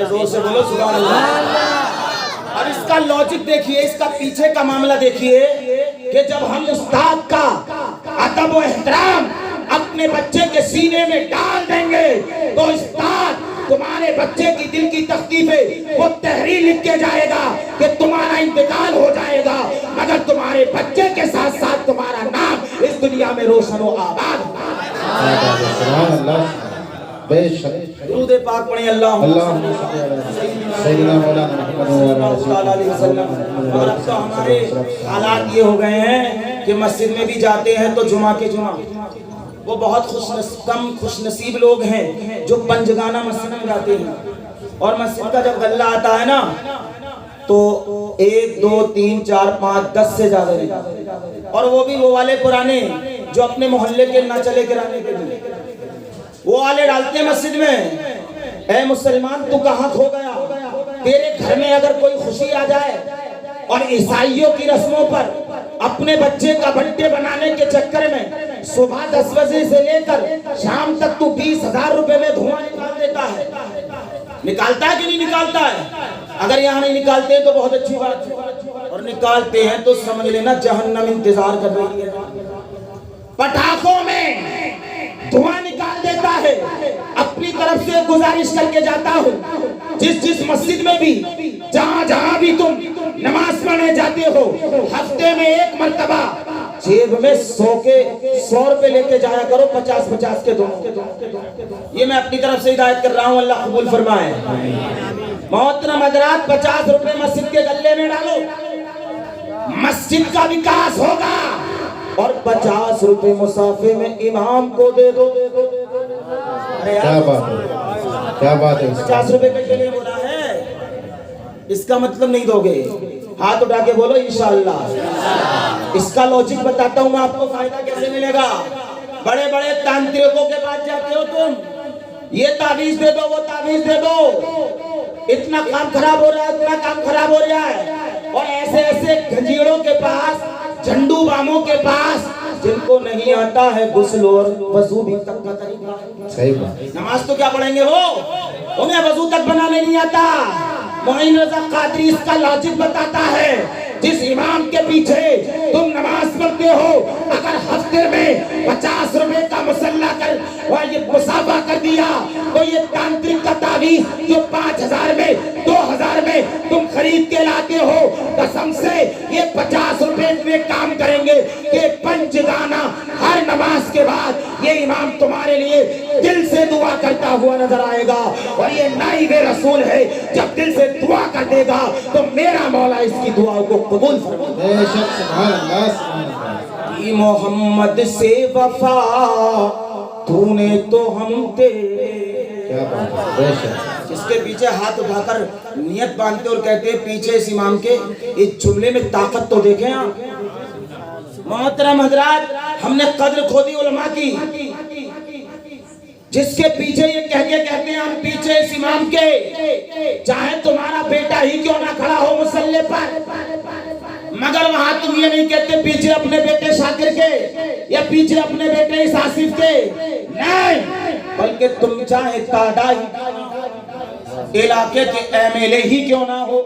जोर से बोलो सुभान अल्लाह। और इसका लॉजिक देखिए, इसका पीछे का मामला देखिए कि जब हम उस्ताद का अदब और एहतराम अपने बच्चे के सीने में डाल देंगे तो उस्ताद तुम्हारे बच्चे की दिल की तख्ती पे वो तहरीर लिख के जाएगा कि तुम्हारा इंतकाल हो जाएगा, मगर तुम्हारे बच्चे के साथ साथ तुम्हारा नाम इस दुनिया में रोशन व आबाद। दुरूद पाक पढ़ें हमारे हालात ये हो गए हैं कि मस्जिद में भी जाते हैं तो जुमा के जुमा वो बहुत खुशनसीब लोग हैं जो पंजगाना मस्जिद में जाते हैं और मस्जिद का जब गल्ला आता है ना तो 1 2 3 4 5 10 से ज्यादा नहीं, और वो भी वो वाले पुराने जो अपने मोहल्ले के ना चले गिराने के लिए वो वाले डालते हैं मस्जिद में। ऐ मुसलमान तू कहाँ खो गया? तेरे घर में अगर कोई खुशी आ जाए और ईसाइयों की रस्मों पर अपने बच्चे का बर्थडे बनाने के चक्कर में सुबह 10 बजे से लेकर शाम तक तू 20,000 रुपए में धुआं निकाल देता है। निकालता है कि नहीं निकालता है? अगर यहाँ नहीं निकालते तो बहुत अच्छी बात है, और निकालते हैं तो समझ लेना जहन्नम इंतजार कर रही है। पटाखों में धुआं निकाल देता है। अपनी तरफ से गुजारिश करके जाता हूँ, जिस मस्जिद में भी जहाँ भी तुम नमाज पढ़ने जाते हो, हफ्ते में एक मर्तबा जेब में 100 रुपए लेके जाया करो, 50-50 के दोनों। ये मैं अपनी तरफ से हिदायत कर रहा हूँ, अल्लाह कबूल फरमाए। मोहतरम हज़रात, 50 रुपए मस्जिद के गल्ले में डालो, मस्जिद का विकास होगा। और 50 रुपए मुसाफे में इमाम को दे दो। अरे क्या बात है, क्या बात है। 50 रुपए के लिए बोला है, इसका मतलब नहीं दोगे। हाथ उठा के बोलो इंशाअल्लाह। इसका लॉजिक बताता हूँ मैं आपको, फायदा कैसे मिलेगा। बड़े बड़े तांत्रिकों के पास जाते हो तुम, ये ताबीज दे दो, वो ताबीज दे दो, इतना काम खराब हो रहा है, इतना काम खराब हो रहा है। और ऐसे ऐसे गंजीरों के पास, झंडू बामों के पास, जिनको नहीं आता है गुस्ल और वजू भी तक का तरीका। सही बात। नमाज तो क्या पढ़ेंगे वो, उन्हें वजू तक बनाने नहीं आता। मोइन रज़ा कादरी इसका लॉजिक बताता है, जिस इमाम के पीछे तुम नमाज पढ़ते हो, अगर हफ्ते में 50 रुपए का मुसल्ला कर और ये मुसाफा कर दिया, तो ये तांत्रिक का तावीज़ जो 5000 में 2000 में तुम खरीद के लाते हो, कसम से ये 50 रुपए में काम करेंगे कि पंचगाना हर नमाज के बाद ये इमाम तुम्हारे लिए दिल से दुआ करता हुआ नजर आएगा। और ये नाइब रसूल है, जब दिल से दुआ कर देगा तो मेरा मौला इसकी दुआओं को कबूल फरमाएगा। बेशक, सुभान अल्लाह, सुभान अल्लाह। मोहम्मद से वफा तूने तो हम तेरे। क्या बात है, बेशक। इसके पीछे हाथ उठाकर नियत बांधते और कहते हैं पीछे इस इमाम के इस जुमले में ताकत तो देखें आप। मोहतरम हजरात, हमने कद्र खो दी उलमा की, जिसके पीछे ये कह के कहते हैं हम पीछे इस इमाम के, चाहे तुम्हारा बेटा ही क्यों ना खड़ा हो मुसल्ले पर, मगर वहां तुम ये नहीं कहते पीछे अपने बेटे शाकिर के या पीछे अपने बेटे इस आसिफ के, नहीं, बल्कि तुम चाहे तादाई इलाके के एमएलए ही क्यों ना हो,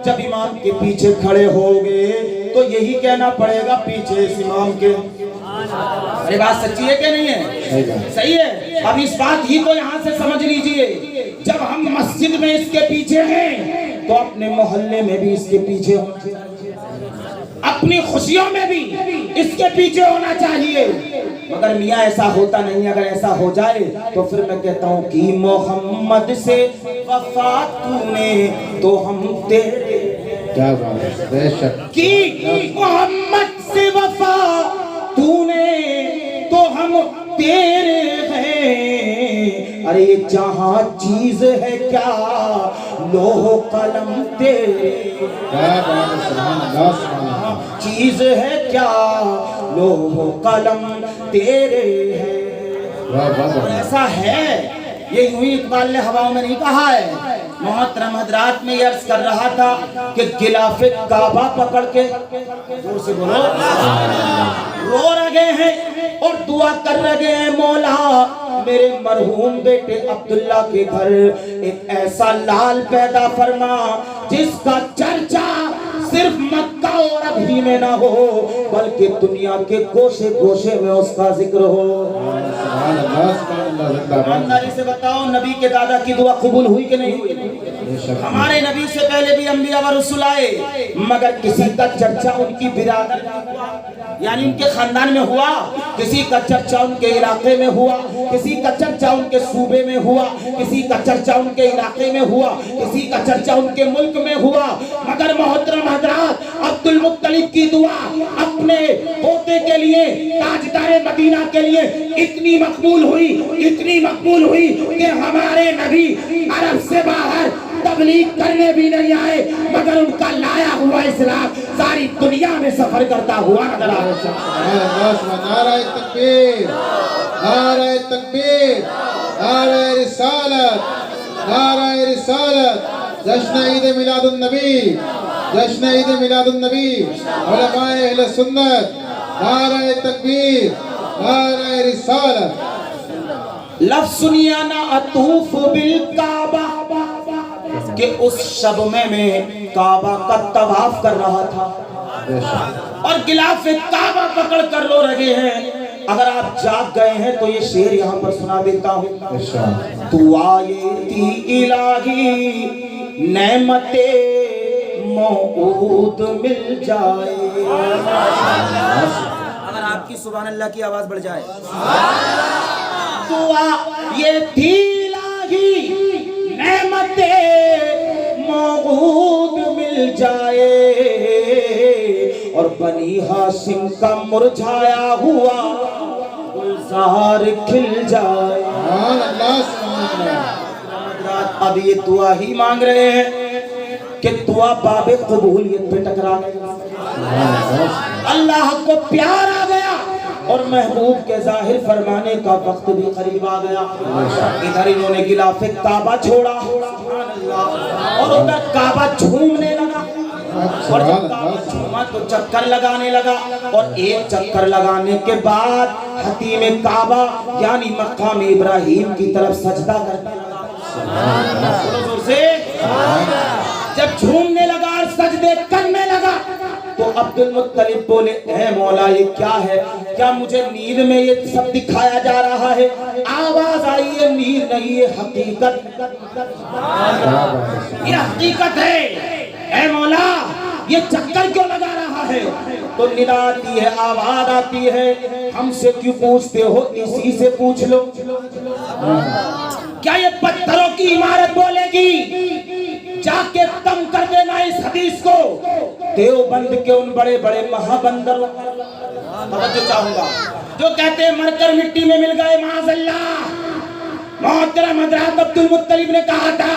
जब इमाम के पीछे खड़े होगे तो यही कहना पड़ेगा पीछे इस इमाम के। अरे बात सच्ची है क्या नहीं है? सही है। अब इस बात ही को यहाँ से समझ लीजिए, जब हम मस्जिद में इसके पीछे हैं तो अपने मोहल्ले में भी इसके पीछे होना चाहिए, अपनी खुशियों में भी इसके पीछे होना चाहिए। मगर मियाँ ऐसा होता नहीं। अगर ऐसा हो जाए तो फिर मैं कहता हूँ कि मोहम्मद से वफा तूने तो हम तेरे। क्या बात है, बेशक। कि मोहम्मद से वफा तूने तो हम तेरे हैं। अरे ये जहाँ चीज है क्या लोह कलम तेरे। क्या बात है, सुभान अल्लाह, सुभान अल्लाह। चीज है क्या लोह कलम तेरे है। वाह वाह वाह। ऐसा है, ये यूं ही इकबाल ने हवाओं में नहीं कहा है। मोहतरम हजरात में ये अर्ज कर रहा था कि गिलाफे काबा पकड़ के जोर से बोलो रो रहे हैं और दुआ कर रहे हैं, मौला मेरे मरहूम बेटे अब्दुल्ला के घर एक ऐसा लाल पैदा फरमा जिसका चर्चा सिर्फ मक्का और अभी में ना हो बल्कि दुनिया के गोशे गोशे में उसका जिक्र हो। सुभान अल्लाह, सुभान अल्लाह, जिंदाबाद। ईमानदारी से बताओ, नबी के दादा की दुआ कबूल हुई कि नहीं हुई? हमारे नबी से पहले भी अंबिया व रसूल आए, मगर किसी का चर्चा उनकी बिरादर यानी उनके खानदान में हुआ, किसी का चर्चा उनके इलाके में हुआ, किसी का चर्चा उनके सूबे में हुआ, किसी का चर्चा उनके इलाके में हुआ, किसी का चर्चा उनके मुल्क में हुआ। मगर मोहतरम हजरात, अब्दुल मुत्तलिब की दुआ अपने पोते के लिए, ताजदारे मदीना के लिए इतनी मकबूल हुई, इतनी मकबूल हुई कि हमारे नबी अरब से बाहर तबलीग करने भी नहीं आए, मगर उनका लाया हुआ इस्लाम सारी दुनिया में सफर करता हुआ नजर आ रहा है। नारे तकबीर, नारे तकबीर, नारे रिसालत, नारे रिसालत। जश्न ईद मिलादुन नबी, जश्न ईद मिलादुन नबी, उलमाए अहले सुन्नत, नारे तकबीर, नारे रिसालत। लफ्ज़ सुनिया ना अतूफ बिल काबा कि उस शब में काबा का तवाफ कर रहा था और गिलाफ काबा पकड़ कर रो रहे हैं। اگر آپ جاگ گئے ہیں تو یہ شعر یہاں پر سنا دیتا ہوں. تو آئے تھی الہی نعمت موعود مل جائے. اگر آپ کی سبحان اللہ کی آواز بڑھ جائے. تو آئے تھی الہی نعمت موعود مل جائے اور بنی ہاشم کا مرجھایا ہوا گلزار کھل جائے. اب یہ دعا ہی مانگ رہے ہیں کہ دعا باب قبولیت پہ ٹکرا گئی. اللہ کو پیار آ گیا اور محبوب کے ظاہر فرمانے کا وقت بھی قریب آ گیا. ادھر انہوں نے غلاف کعبہ چھوڑا اور ادھر کعبہ جھومنے لگا اور جب کعبہ جھوما تو چکر لگانے لگا اور ایک چکر لگانے کے بعد حتیم کعبہ یعنی مقام ابراہیم کی طرف سجدہ کرنے لگا. جب جھومنے لگا اور سجدے کرنے لگا تو عبد المطلب بولے اے مولا یہ کیا ہے؟ کیا مجھے نیند میں یہ سب دکھایا جا رہا ہے؟ آواز آئی ہے نیند نہیں یہ حقیقت، یہ حقیقت ہے. اے مولا یہ چکر کیوں لگا رہا ہے؟ تو ندا آتی ہے، آواز آتی ہے، ہم سے کیوں پوچھتے ہو؟ اسی سے پوچھ لو. کیا یہ پتھروں کی عمارت بولے گی؟ جا کے تم کر دینا اس حدیث کو. دیوبند کے ان بڑے بڑے مہابندروں توجہ چاہوں گا جو کہتے ہیں مر کر مٹی میں مل گئے معاذ اللہ. محترم حضرات عبد المطلب نے کہا تھا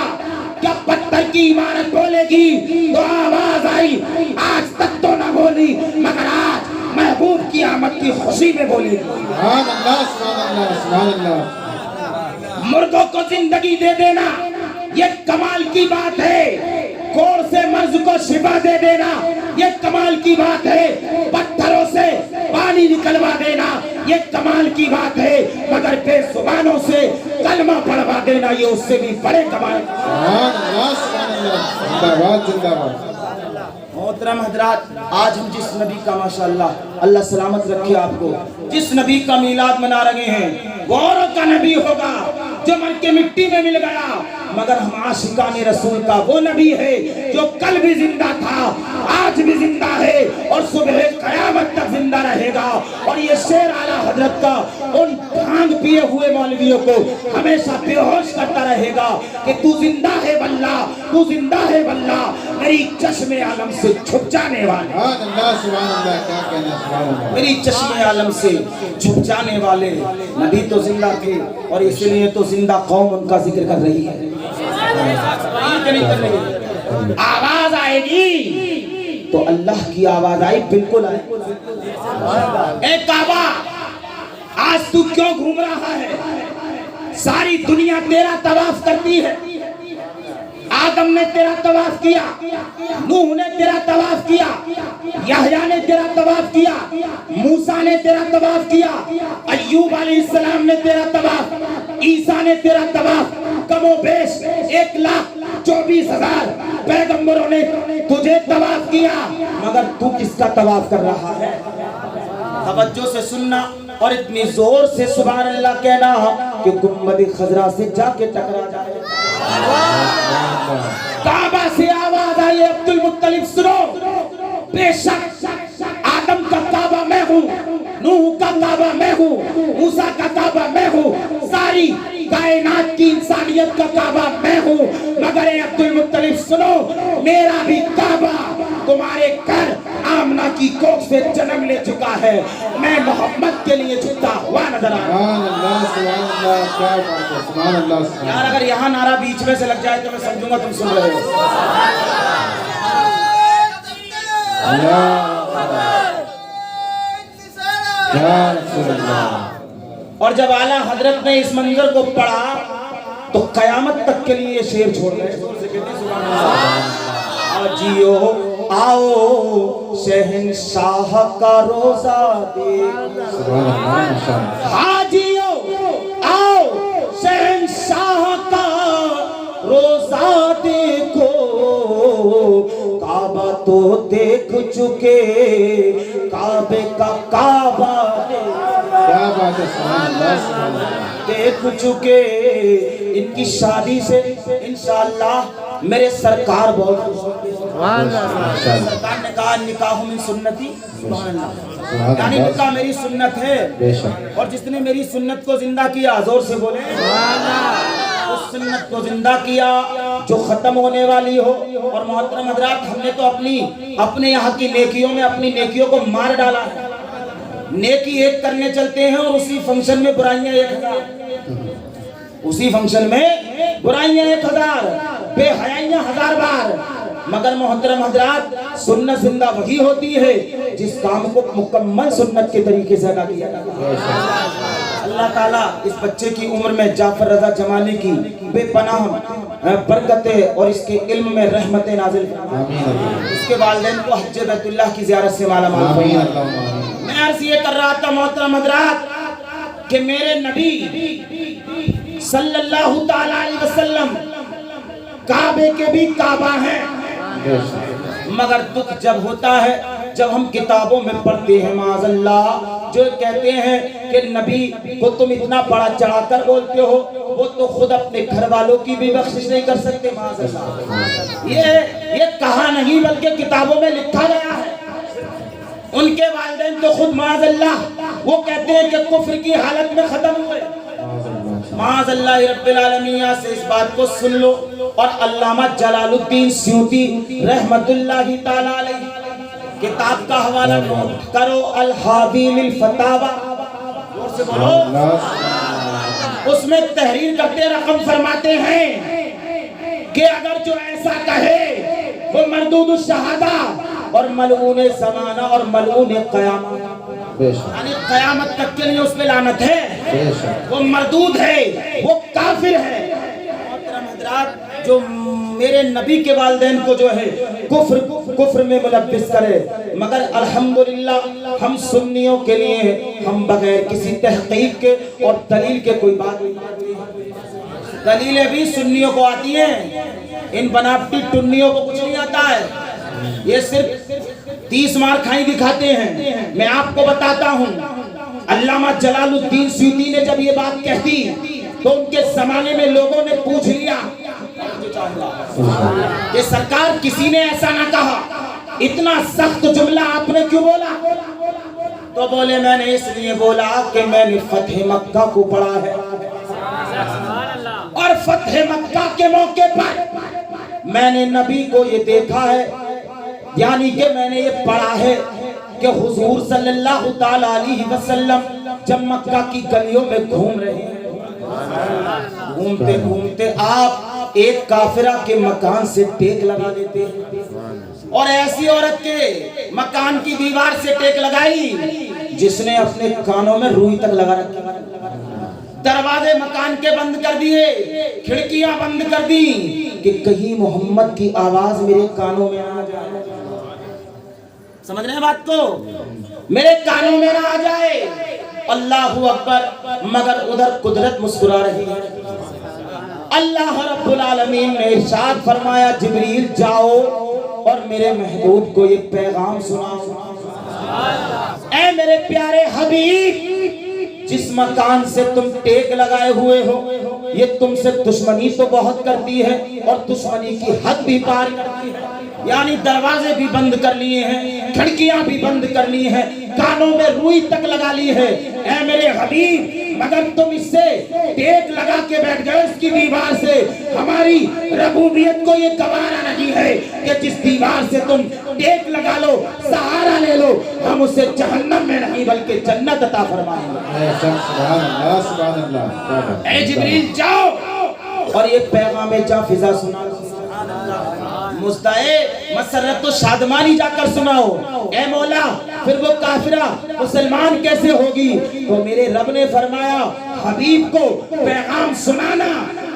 کیا پتھر کی عمارت بولے گی؟ تو آواز آئی، آج تک تو نہ بولی مگر آج محبوب کی آمد کی خوشی میں بولے گی. سبحان اللہ سبحان اللہ سبحان اللہ. مردوں کو زندگی دے دینا یہ کمال کی بات ہے. کوڑ سے مرض کو شفا دے دینا یہ کمال کی بات ہے. پتھروں سے پانی نکلوا دینا یہ کمال کی بات ہے. مگر بے زبانوں سے کلمہ پڑھوا دینا یہ اس سے بھی بڑے کمال. سبحان اللہ سبحان اللہ. زندہ باد زندہ باد. محترم حضرات آج ہم جس نبی کا ماشاءاللہ اللہ سلامت رکھے آپ کو جس نبی کا میلاد منا رہے ہیں وہ اوروں کا نبی ہوگا جو مر کے مٹی میں مل گیا مگر ہم عاشقان رسول کا وہ نبی ہے جو کل بھی زندہ تھا آج بھی زندہ ہے اور صبح قیامت تک زندہ رہے گا. اور یہ شعر اعلیٰ حضرت کا ان بھانگ پیے ہوئے مولویوں کو ہمیشہ بے ہوش کرتا رہے گا کہ تو زندہ ہے واللہ تو زندہ ہے واللہ میری چشم عالم سے چھپ جانے والے. سبحان اللہ سبحان اللہ. کیا کہنا سبحان اللہ. میری چشم عالم سے چھپ جانے والے نبی تو زندہ تھے اور اس لیے تو زندہ قوم ان کا ذکر کر رہی ہے. آواز آئے گی تو اللہ کی آواز آئی بالکل آئے. اے کعبہ آج تو کیوں گھوم رہا ہے؟ ساری دنیا تیرا طواف کرتی ہے. آدم نے تیرا طواف کیا، نوح نے تیرا طواف کیا، یحییٰ نے تیرا طواف کیا، موسیٰ نے تیرا طواف کیا، ایوب علیہ السلام نے تیرا طواف، عیسیٰ نے تیرا طواف. کم و بیش 1,24,000 پیغمبروں نے تجھے طواف کیا مگر تو کس کا طواف کر رہا ہے؟ توجہ سے سننا اور اتنی زور سے سبحان اللہ کہنا کہ گنبد خضرا سے جا کے ٹکرا جائے. کعبہ سے آواز آئی عبد المطلب سنو بے شک آدم کا کعبہ میں ہوں، نوح کا کعبہ میں ہوں، موسیٰ کا کعبہ میں ہوں، ساری کائنات کی انسانیت کا کعبہ میں ہوں مگر اے عبد المطلب سنو میرا بھی کعبہ تمہارے گھر آمنہ کی کوکھ سے جنم لے چکا ہے. میں محمد کے لیے جھکتا ہوا نظر آ رہا ہوں. سبحان اللہ کیا بات ہے. سبحان اللہ. یار اگر یہاں نعرہ بیچ میں سے لگ جائے تو میں سمجھوں گا تم سن رہے ہو. اور جب اعلیٰ حضرت نے اس منظر کو پڑھا تو قیامت تک کے لیے یہ شعر چھوڑ گئے. آجیو آؤ شہنشاہ کا روزہ دیکھ. آجیو آؤ شہنشاہ کا روزہ دیکھو کعبہ تو دیکھ چکے کعبے کا کعبہ. बात है, सुभान अल्लाह, सुभान अल्लाह। देख चुके इनकी शादी से इंशाअल्लाह मेरे सरकार बहुत खुश होंगे। सरकार ने कहा निकाह मिन सुन्नती, सुभान अल्लाह, यानी निकाह मेरी सुन्नत है। बेशक। और जिसने मेरी सुन्नत को जिंदा किया, जोर से बोले, उस सुन्नत को जिंदा किया जो खत्म होने वाली हो। और मोहतरम हजरात, हमने तो अपने यहाँ की नेकियों में अपनी नेकियों को मार डाला है। नेकी एक करने चलते हैं और उसी फंक्शन में बुराइयां 1000, उसी फंक्शन में बुराइयां 1000, बेहयाइयां 1000 बार। मगर मोहतरम हजरात, सुन्नत जिंदा वही होती है जिस काम को मुकम्मल सुन्नत के तरीके से अदा किया जाता है। अल्लाह ताला इस बच्चे की उम्र में जाफर रजा जमाली की बेपनाह बरकतें और इसके इल्म में रहमतें नाजिल फरमाए। इसके वालिदैन को हज्ज बैतुल्लाह की ज़ियारत से माला माल फरमाए। मैं अर्ज़ ये कर रहा था मोहतरम हज़रात कि मेरे नबी सल्लल्लाहु ताला अलैहि वसल्लम काबे के भी काबा हैं। मगर दुख जब होता है जब हम किताबों में पढ़ते हैं माज़अल्लाह, जो कहते हैं कि नबी को तुम इतना बड़ा चढ़ाकर बोलते हो, वो तो खुद अपने घर वालों की भी बख्शिश नहीं कर सकते। माज़अल्लाह, ये कहा नहीं बल्कि किताबों में लिखा गया है। उनके वालिदैन तो खुद माज़अल्लाह वो कहते हैं कि कुफ्र की हालत में खत्म हुए। माज़अल्लाह रब्बिल आलमीन से इस बात को सुन लो। और अल्लामा जलालुद्दीन स्यूती रहमतुल्लाहि ताला अलैहि किताब का हवाला नोट करो, अल हादी लिल फतावा, जोर से बोलो। उसमें तहरीर करते रकम फरमाते हैं कि अगर जो ऐसा कहे वो मरदूद शहादा और मलऊन ज़माना और मलऊन क़यामत, यानी क़यामत तक के लिए उस पे लानत है, वो मरदूद है, वो काफिर है। मोहतरम हज़रात, जो मेरे नबी के वालिदैन को जो है कुफ्र में मुलब्बिस करे, मगर अल्हम्दुलिल्लाह हम सुन्नियों के लिए हम बगैर किसी तहकीक के और दलील के कोई बात नहीं करते। दलीलें भी सुन्नियों को आती हैं, इन बनावटी टुन्नियों को कुछ नहीं आता है। ये सिर्फ 30 मार खाई दिखाते हैं। मैं आपको बताता हूँ, अल्लामा जलालुद्दीन स्यूती ने जब ये बात कह दी तो उनके जमाने में लोगों ने पूछ लिया कि सरकार किसी ने ऐसा ना कहा, इतना सख्त जुमला आपने क्यों बोला? तो बोले मैंने इसलिए बोला कि मैंने फतह मक्का को पढ़ा है और फतह मक्का के मौके पर मैंने नबी को ये देखा है, यानी कि मैंने ये पढ़ा है कि हुजूर सल्लल्लाहु ताला अलैहि वसल्लम जब मक्का की गलियों में घूम रहे हैं, घूमते घूमते आप एक काफिरा के मकान से टेक लगा देते हैं और ऐसी औरत के मकान की दीवार से टेक लगाई जिसने अपने कानों में रुई तक लगा रखी। दरवाजे मकान के बंद कर दिए, खिड़कियां बंद कर दी कि कहीं मोहम्मद की आवाज मेरे कानों में आ जाए। समझ रहे हैं बात को? मेरे कानों में ना आ जाए। अल्लाहु अकबर। मगर उधर कुदरत मुस्कुरा रही है। अल्लाह रब्बुल आलमीन ने इरशाद फरमाया, जिब्रील जाओ और मेरे महबूब को ये पैगाम सुनाओ। ऐ मेरे प्यारे हबीब, जिस मकान से तुम टेक लगाए हुए हो ये तुमसे दुश्मनी तो बहुत करती है और दुश्मनी की हद भी पार करती है, यानी दरवाजे भी बंद कर लिए हैं, खिड़कियां भी बंद कर ली हैं, कानों में रुई तक लगा ली है। ऐ मेरे हबीब, मगर तुम इससे टेक लगा के बैठ गए इसकी दीवार से, हमारी रबूबियत को ये गवारा नहीं है कि जिस दीवार से तुम टेक लगा लो, सहारा ले लो, हम उसे जहन्नम में नहीं बल्कि जन्नत अता फरमाएंगे। सुभान अल्लाह, सुभान अल्लाह। ऐ जिब्रील जाओ और ये पैगाम जाफिजा सुना, मुस्ताए मसरत तो शादमानी जाकर सुनाओ। ऐ मौला, फिर वो काफिरा मुसलमान कैसे होगी? तो मेरे रब ने फरमाया, हबीब को पैगाम सुनाना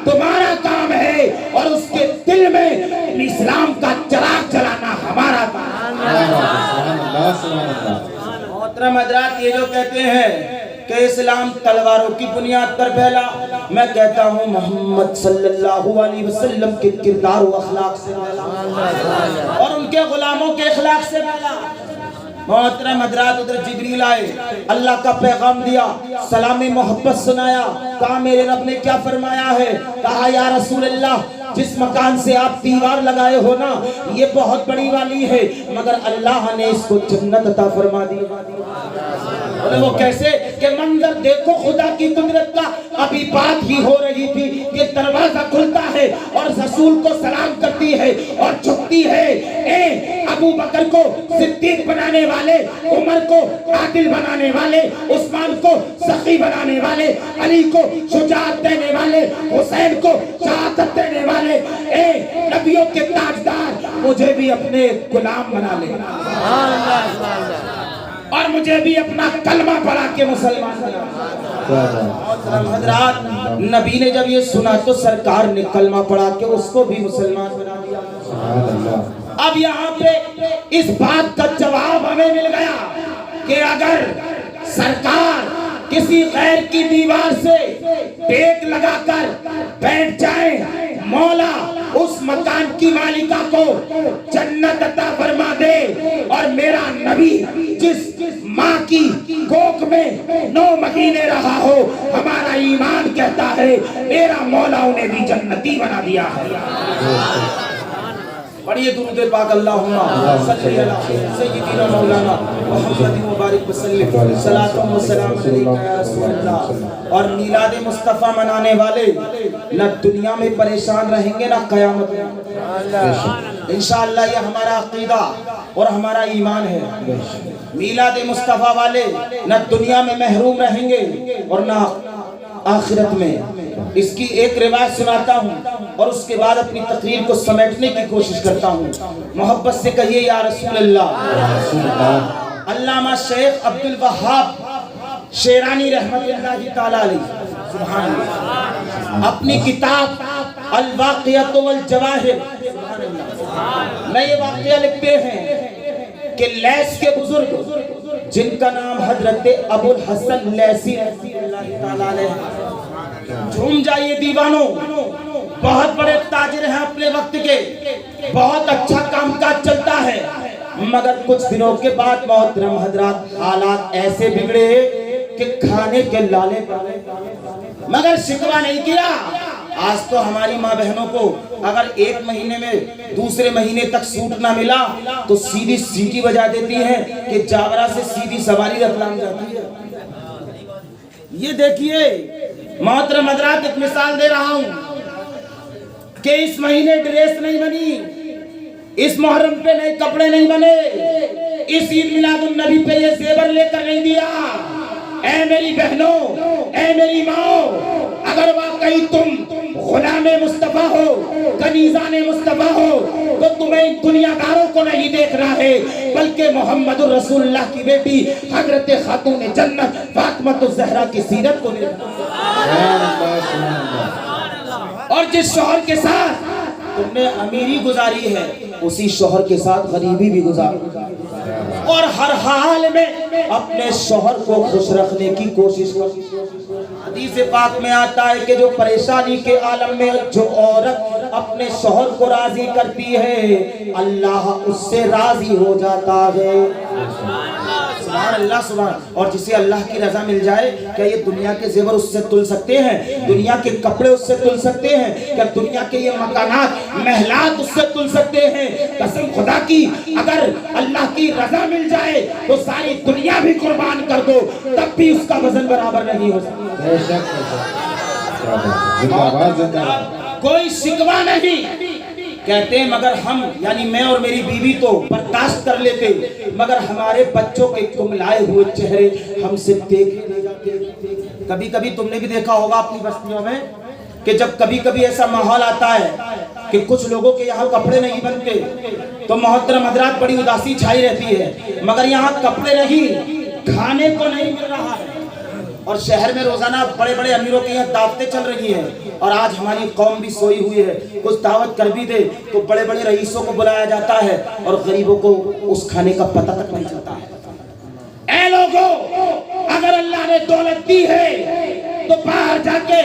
तुम्हारा काम है और उसके दिल में इस्लाम का चिराग जलाना हमारा काम। मोहतरम हज़रात, ये जो कहते हैं कि इस्लाम तलवारों की बुनियाद पर फैला, मैं कहता हूँ मोहम्मद सल्लल्लाहु अलैहि वसल्लम के किरदार और अखलाक से फैला और उनके गुलामों के अखलाक से फैला। मोहतरम हजरात उधर जिब्रील आए, अल्लाह का पैगाम दिया, सलाम मोहब्बत सुनाया। कहा मेरे रब ने क्या फरमाया है? कहा या रसूल अल्लाह, जिस मकान से आप दीवार लगाए हो ना, ये बहुत बड़ी वाली है, मगर अल्लाह ने इसको जन्नत अता फरमा दी। बोले वो कैसे? कि मंजर देखो खुदा की कुदरत का। अभी बात ही हो रही थी कि दरवाजा खुलता है और रसूल को सलाम करती है और झुकती है। ए अबू बकर को सिद्दीक बनाने वाले, उमर को आदिल बनाने वाले, उस्मान को सखी बनाने वाले, अली को शुजाअत देने वाले, हुसैन को शहादत देने वाले, ए नबियों के ताजदार, मुझे भी अपने गुलाम बना ले और मुझे भी अपना कलमा पढ़ा के मुसलमान बना। हजरात, नबी ने जब ये सुना तो सरकार ने कलमा पढ़ा के उसको भी मुसलमान बना दिया। अब यहाँ पे इस बात का जवाब हमें मिल गया कि अगर सरकार किसी गैर की दीवार से टेक लगाकर बैठ जाए, मौला उस मकान की मालिका को जन्नत अता फरमा दे। और मेरा नबी जिस माँ की कोख में 9 महीने रहा हो, हमारा ईमान कहता है मेरा मौला उन्हें भी जन्नती बना दिया है। पढ़िए दुरूद पाक अल्लाहुम्मा सल्ली अला सय्यिदिना मौलाना मुहम्मद मुबारक वसल्लम सलातुम व सलाम अलैका या रसूल अल्लाह। और मिलाद मुस्तफा मनाने वाले न दुनिया में परेशान रहेंगे ना कयामत में। इंशाअल्लाह ये हमारा अकीदा और हमारा ईमान है। मिलाद मुस्तफा वाले न दुनिया में महरूम रहेंगे और ना आखिरत में। इसकी एक रिवायत सुनाता हूँ और उसके बाद अपनी तकरीर को समेटने की कोशिश करता हूँ। मोहब्बत से कहिए या रसूल अल्लाह। अल्लामा शेख अब्दुल वहाब शेरानी रहमतुल्लाहि ताला अलैह सुभान अल्लाह अपनी किताब अल वाक़िअत वल जवाहिर में ये वाक़िया लिखते हैं कि लैस के बुजुर्ग जिनका नाम हजरत अबुल हसन लैसी रहमतुल्लाहि ताला अलैह, झूम जाइए दीवानों, बहुत बड़े ताजिर हैं अपने वक्त के, बहुत अच्छा कामकाज चलता है, मगर कुछ दिनों के बाद मोहतरम हजरात हालात ऐसे बिगड़े कि खाने के लाले पाले, मगर शिकवा नहीं किया। आज तो हमारी माँ बहनों को अगर 1 महीने में दूसरे महीने तक सूट ना मिला तो सीधी सीटी बजा देती है कि जावरा से सीधी सवारी रतलाम जाती है। ये देखिए मोहतरम हजरात, एक मिसाल दे रहा हूं कि इस महीने ड्रेस नहीं बनी, इस मुहर्रम पे नए कपड़े नहीं बने, इस ईद मिलादुन नबी पे ये जेवर लेकर नहीं दिया। ऐ मेरी बहनों, ऐ मेरी माओ, अगर वाकई तुम गुलामे मुस्तफा हो, कनीज़ाने मुस्तफा हो, तो तुम्हें दुनियादारों को नहीं देखना है, बल्कि मोहम्मद रसूलुल्लाह की बेटी हजरत खातून जन्नत फातिमा ज़हरा की सीरत को देखना। और जिस शौहर के साथ तुमने अमीरी गुजारी है, उसी शौहर के साथ गरीबी भी गुजारो और हर हाल में अपने शौहर को खुश रखने की कोशिश करो। हदीस पाक में आता है कि जो परेशानी के आलम में जो औरत अपने शौहर को राजी करती है, अल्लाह उससे राजी हो जाता है। सुभान अल्लाह सुभान। और जिसे अल्लाह की रजा मिल जाए, क्या ये दुनिया के जेवर उससे तुल सकते हैं? दुनिया के कपड़े उससे तुल सकते हैं? क्या दुनिया के ये मकानात महलात उससे तुल सकते हैं? कसम खुदा की, अगर अल्लाह की रजा मिल जाए तो सारी दुनिया भी कुर्बान कर दो, तब भी उसका वजन बराबर नहीं हो सकता। कोई शिकवा नहीं। कहते हैं मगर हम, यानी मैं और मेरी बीवी तो बर्दाश्त कर लेते, मगर हमारे बच्चों के कुमलाए हुए चेहरे हमसे देखे नहीं जाते। कभी कभी तुमने भी देखा होगा अपनी बस्तियों में कि जब कभी कभी ऐसा माहौल आता है कि कुछ लोगों के यहाँ कपड़े नहीं बनते तो मोहतरम हजरात बड़ी उदासी छाई रहती है, मगर यहाँ कपड़े नहीं, खाने को नहीं मिल रहा है। और शहर में रोजाना बड़े बड़े अमीरों के यहाँ दावतें चल रही हैं, और आज हमारी कौम भी सोई हुई है, कुछ दावत कर भी दे तो बड़े बड़े रईसों को बुलाया जाता है और गरीबों को उस खाने का पता तक नहीं चलता है। ऐ लोगों, अगर अल्लाह ने दौलत दी है तो बाहर जाके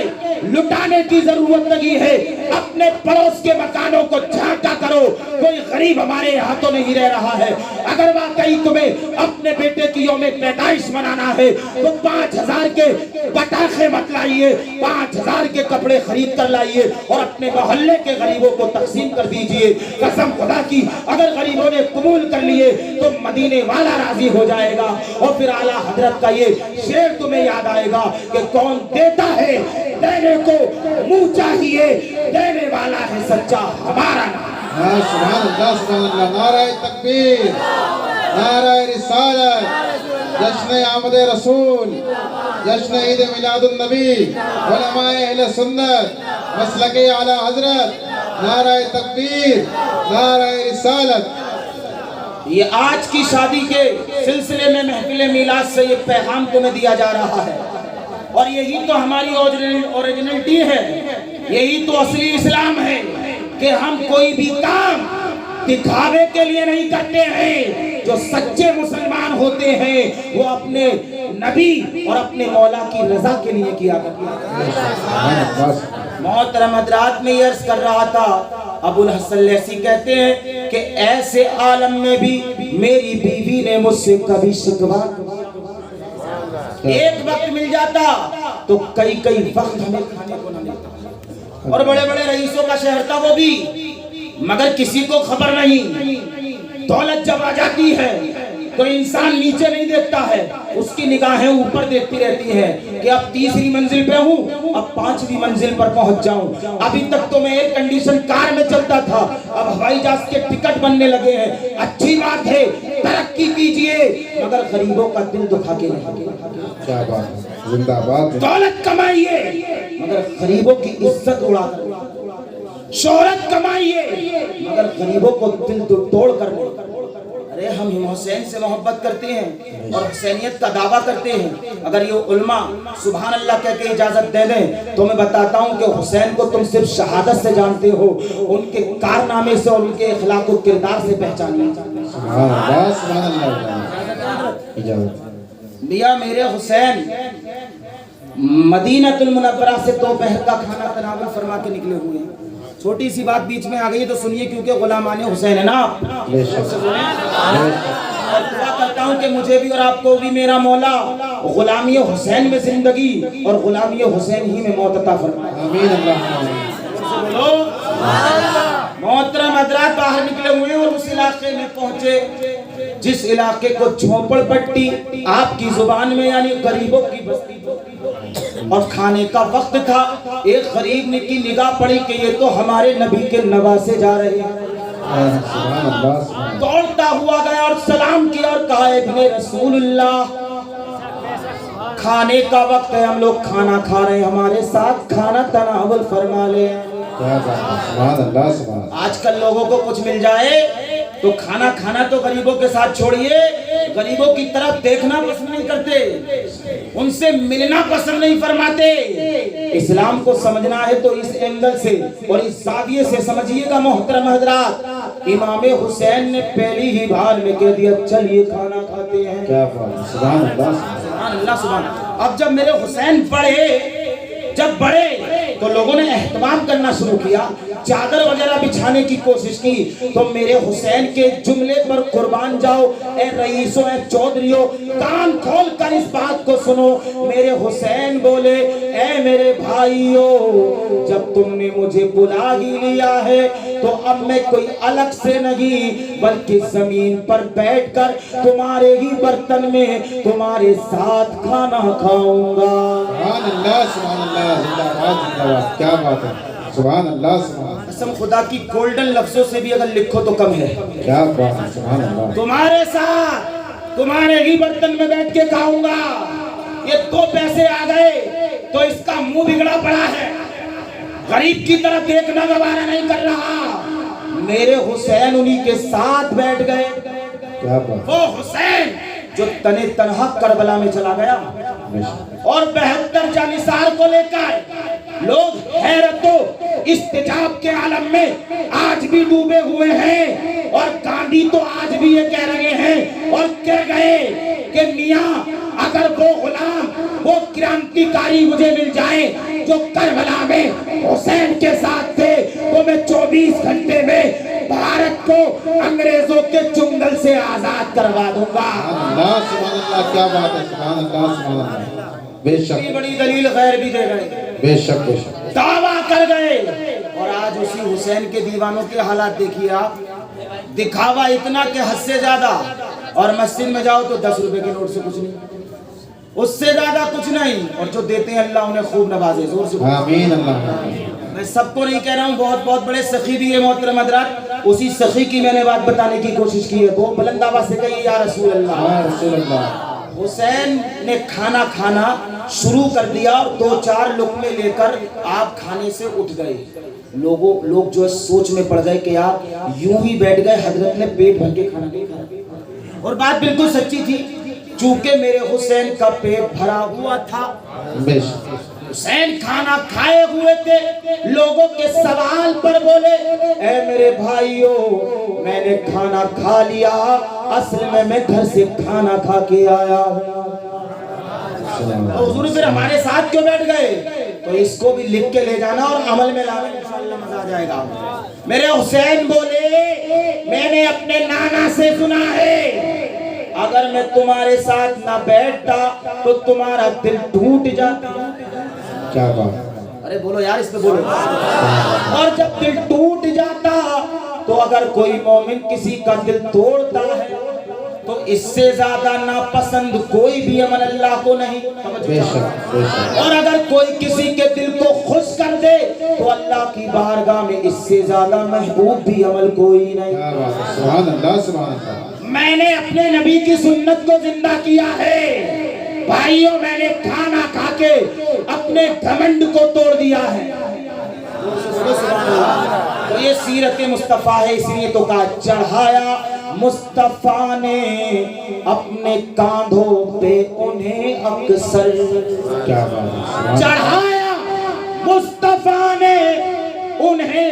लुटाने की जरूरत नहीं है। अपने पड़ोस के मकानों को झांका करो, कोई गरीब हमारे हाथों नहीं रह रहा है। अगर वाकई तुम्हें अपने बेटे की यौम पैदाइश मनाना है तो 5000 के पटाखे मत लाइए, 5000 के कपड़े खरीद कर लाइए और अपने मोहल्ले के गरीबों को तकसीम कर दीजिए। कसम खुदा की, अगर गरीबों ने कबूल कर लिए तो मदीने वाला राजी हो जाएगा और फिर आला हजरत का ये शेर तुम्हें याद आएगा कि कौन देता है देने को मुंह चाहिए, देने वाला है सच्चा हमारा नाम। सुभान अल्लाह, सुभान अल्लाह। नारे तकबीर, नारे रिसालत, जश्न आमद रसूल, जश्न ईद मिलादुन नबी, उलमाए अहले सुन्नत, मसलके आला हजरत, नारे तकबीर, नारे रिसालत। ये आज की शादी के सिलसिले में महफिल मिलाद से ये पैगाम तुम्हें दिया जा रहा है और यही तो हमारी ओरिजिनलिटी है, यही तो असली इस्लाम है कि हम कोई भी काम दिखावे के लिए नहीं करते हैं। जो सच्चे मुसलमान होते हैं वो अपने नबी और अपने मौला की रजा के लिए किया करते हैं। मोहतरम हज़रात में अर्ज कर रहा था, अबुल हसन लैसी कहते हैं कि ऐसे आलम में भी मेरी बीवी ने मुझसे कभी शिकवा, एक वक्त मिल जाता तो कई कई वक्त हमें खाने को न मिलता। और बड़े बड़े रईसों का शहर था वो भी, मगर किसी को खबर नहीं। दौलत जब आ जाती है तो इंसान नीचे नहीं देखता है, उसकी निगाहें ऊपर देखती रहती हैं कि अब 3री मंजिल पे हूँ, अब 5वीं मंजिल पर पहुंच जाऊं। अभी तक तो मैं एयर कंडीशन कार में चलता था, अब हवाई जहाज के टिकट बनने लगे हैं। अच्छी बात है, तरक्की कीजिए, मगर गरीबों का दिल दुखा के नहीं। क्या बात है, जिंदाबाद। दौलत कमाइए मगर गरीबों की इज्जत उड़ाकर, शोहरत कमाइए मगर गरीबों को दिल तोड़ कर। अरे हम हुसैन से मोहब्बत करते हैं और हुसैनियत का दावा करते हैं। अगर ये उल्मा सुभान अल्लाह कह के इजाजत दे दें तो मैं बताता हूँ कि हुसैन को तुम सिर्फ शहादत से जानते हो, उनके कारनामे से और उनके अखलाक व किरदार से पहचानते हो। मियां मेरे हुसैन मदीनतुल मुनव्वरा से दोपहर का खाना तनावुल फरमा के निकले हुए हैं। छोटी सी बात बीच में आ गई है तो सुनिए, क्योंकि गुलामाने हुसैन है ना। और दुआ करता हूँ कि मुझे भी और आपको भी मेरा मौला गुलामी हुसैन में जिंदगी और गुलामी हुसैन ही में मौत अता फरमाए। आमीन अल्लाह। बोलो मोहतरम हज़रात बाहर निकले हुए और उस इलाके में पहुंचे जिस इलाके को झोपड़पट्टी आपकी जुबान में यानी गरीबों की बस्ती, और खाने का वक्त था। एक गरीब ने की निगाह पड़ी कि ये तो हमारे नबी के नवासे जा रहे हैं। दौड़ता हुआ गया और सलाम किया और कहा, इब्ने रसूलुल्लाह, खाने का वक्त है, हम लोग खाना खा रहे हैं, हमारे साथ खाना तनावुल फरमा ले। आजकल लोगों को कुछ मिल जाए तो खाना खाना तो गरीबों के साथ छोड़िए, गरीबों की तरफ देखना पसंद नहीं करते, उनसे मिलना पसंद नहीं फरमाते। इस्लाम को समझना है तो इस एंगल से और इस जाविये से समझिएगा मोहतरम हज़रात। इमाम हुसैन ने पहली ही बार में कह दिया, चलिए खाना खाते हैं। क्या बात, सुभान अल्लाह, सुभान अल्लाह, सुभान। अब जब मेरे हुसैन बढ़े तो लोगों ने एहतमाम करना शुरू किया, चादर वगैरह बिछाने की कोशिश की। तो मेरे हुसैन के जुमले पर कुर्बान जाओ ए रईसों, ए चौधरियों, कान खोल कर इस बात को सुनो। मेरे हुसैन बोले, ए मेरे भाइयों, जब तुमने मुझे बुला ही लिया है तो अब मैं कोई अलग से नहीं बल्कि जमीन पर बैठकर तुम्हारे ही बर्तन में तुम्हारे साथ खाना खाऊंगा। सुभान अल्लाह, सुभान अल्लाह, जिंदाबाद, जिंदाबाद। क्या बात है, सुभान अल्लाह, सुभान। कसम खुदा की, गोल्डन लफ्जों से भी अगर लिखो तो कम है। क्या बात है, सुभान अल्लाह। तुम्हारे साथ तुम्हारे ही बर्तन में बैठ के खाऊंगा। ये 2 पैसे आ गए तो इसका मुंह बिगड़ा पड़ा है, गरीब की तरफ देखना गवारा नहीं कर रहा। मेरे हुसैन उन्हीं के साथ बैठ गए। क्या बात। वो हुसैन जो तने तनहा करबला में चला गया और 72 जानिसार को लेकर لوگ حیرت و استجاب کے عالم میں آج بھی ڈوبے ہوئے ہیں، اور گاندھی تو آج بھی یہ کہہ رہے ہیں اور کہہ گئے کہ میاں اگر وہ غلام، وہ کرانتیکاری مجھے مل جائے جو کربلا میں حسین کے ساتھ تھے، تو میں 24 گھنٹے میں بھارت کو انگریزوں کے چنگل سے آزاد کروا دوں گا۔ اللہ سبحان اللہ، کیا بات ہے، سبحان اللہ سبحان اللہ، بے شک بڑی دلیل غیر بھی دے گئے، بے شک بے شک، دعویٰ کر گئے۔ اور آج اسی حسین کے دیوانوں کے حالات دیکھیے آپ، دکھاوا اتنا کہ حد سے زیادہ، اور مسجد میں جاؤ تو 10 روپے کے نوٹ سے کچھ نہیں، اس سے زیادہ کچھ نہیں، اور جو دیتے ہیں اللہ انہیں خوب نوازے، زور سے آمین اللہ۔ میں سب کو نہیں کہہ رہا ہوں، بہت بہت بڑے سخی بھی ہے محترم حضرات، اسی سخی کی میں نے بات بتانے کی کوشش کی ہے، وہ بلند آواز سے کہی یا رسول اللہ، یا رسول اللہ۔ حسین نے کھانا کھانا شروع کر دیا اور 2-4 لقمے لے کر آپ کھانے سے اٹھ گئے۔ لوگ جو سوچ میں پڑ گئے کہ آپ یوں ہی بیٹھ گئے، حضرت نے پیٹ بھر کے کھانا نہیں کھایا، اور بات بالکل سچی تھی، چونکہ میرے حسین کا پیٹ بھرا ہوا تھا، بے شک، حسین کھانا کھائے ہوئے تھے، لوگوں کے سوال پر بولے اے میرے بھائیو میں نے کھانا کھا لیا، اصل میں گھر سے کھانا کھا کے آیا ہوں۔ حضور پھر ہمارے ساتھ کیوں بیٹھ گئے؟ تو اس کو بھی لکھ کے لے جانا اور عمل میں لانا، انشاءاللہ مزہ آ جائے گا۔ میرے حسین بولے میں نے اپنے نانا سے سنا ہے اگر میں تمہارے ساتھ نہ بیٹھتا تو تمہارا دل ٹوٹ جاتا۔ کیا بات، ارے بولو یار، اس پہ بولو۔ اور جب دل ٹوٹ جاتا تو اگر کوئی مومن کسی کا دل توڑتا ہے تو اس سے زیادہ ناپسند کوئی بھی عمل اللہ کو نہیں۔ بے شک بے شک، اور اگر کوئی کسی کے دل کو خوش کر دے تو اللہ کی بارگاہ میں اس سے زیادہ محبوب بھی عمل کوئی نہیں۔ کیا بات ہے، سبحان اللہ سبحان اللہ۔ میں نے اپنے نبی کی سنت کو زندہ کیا ہے بھائیوں، میں نے کھانا کھا کے اپنے گھمنڈ کو توڑ دیا ہے۔ تو یہ سیرت مصطفیٰ ہے، اس لیے تو کہا چڑھایا مصطفیٰ نے اپنے کاندھوں پہ انہیں اکثر، کیا بات ہے، چڑھایا مصطفیٰ نے انہیں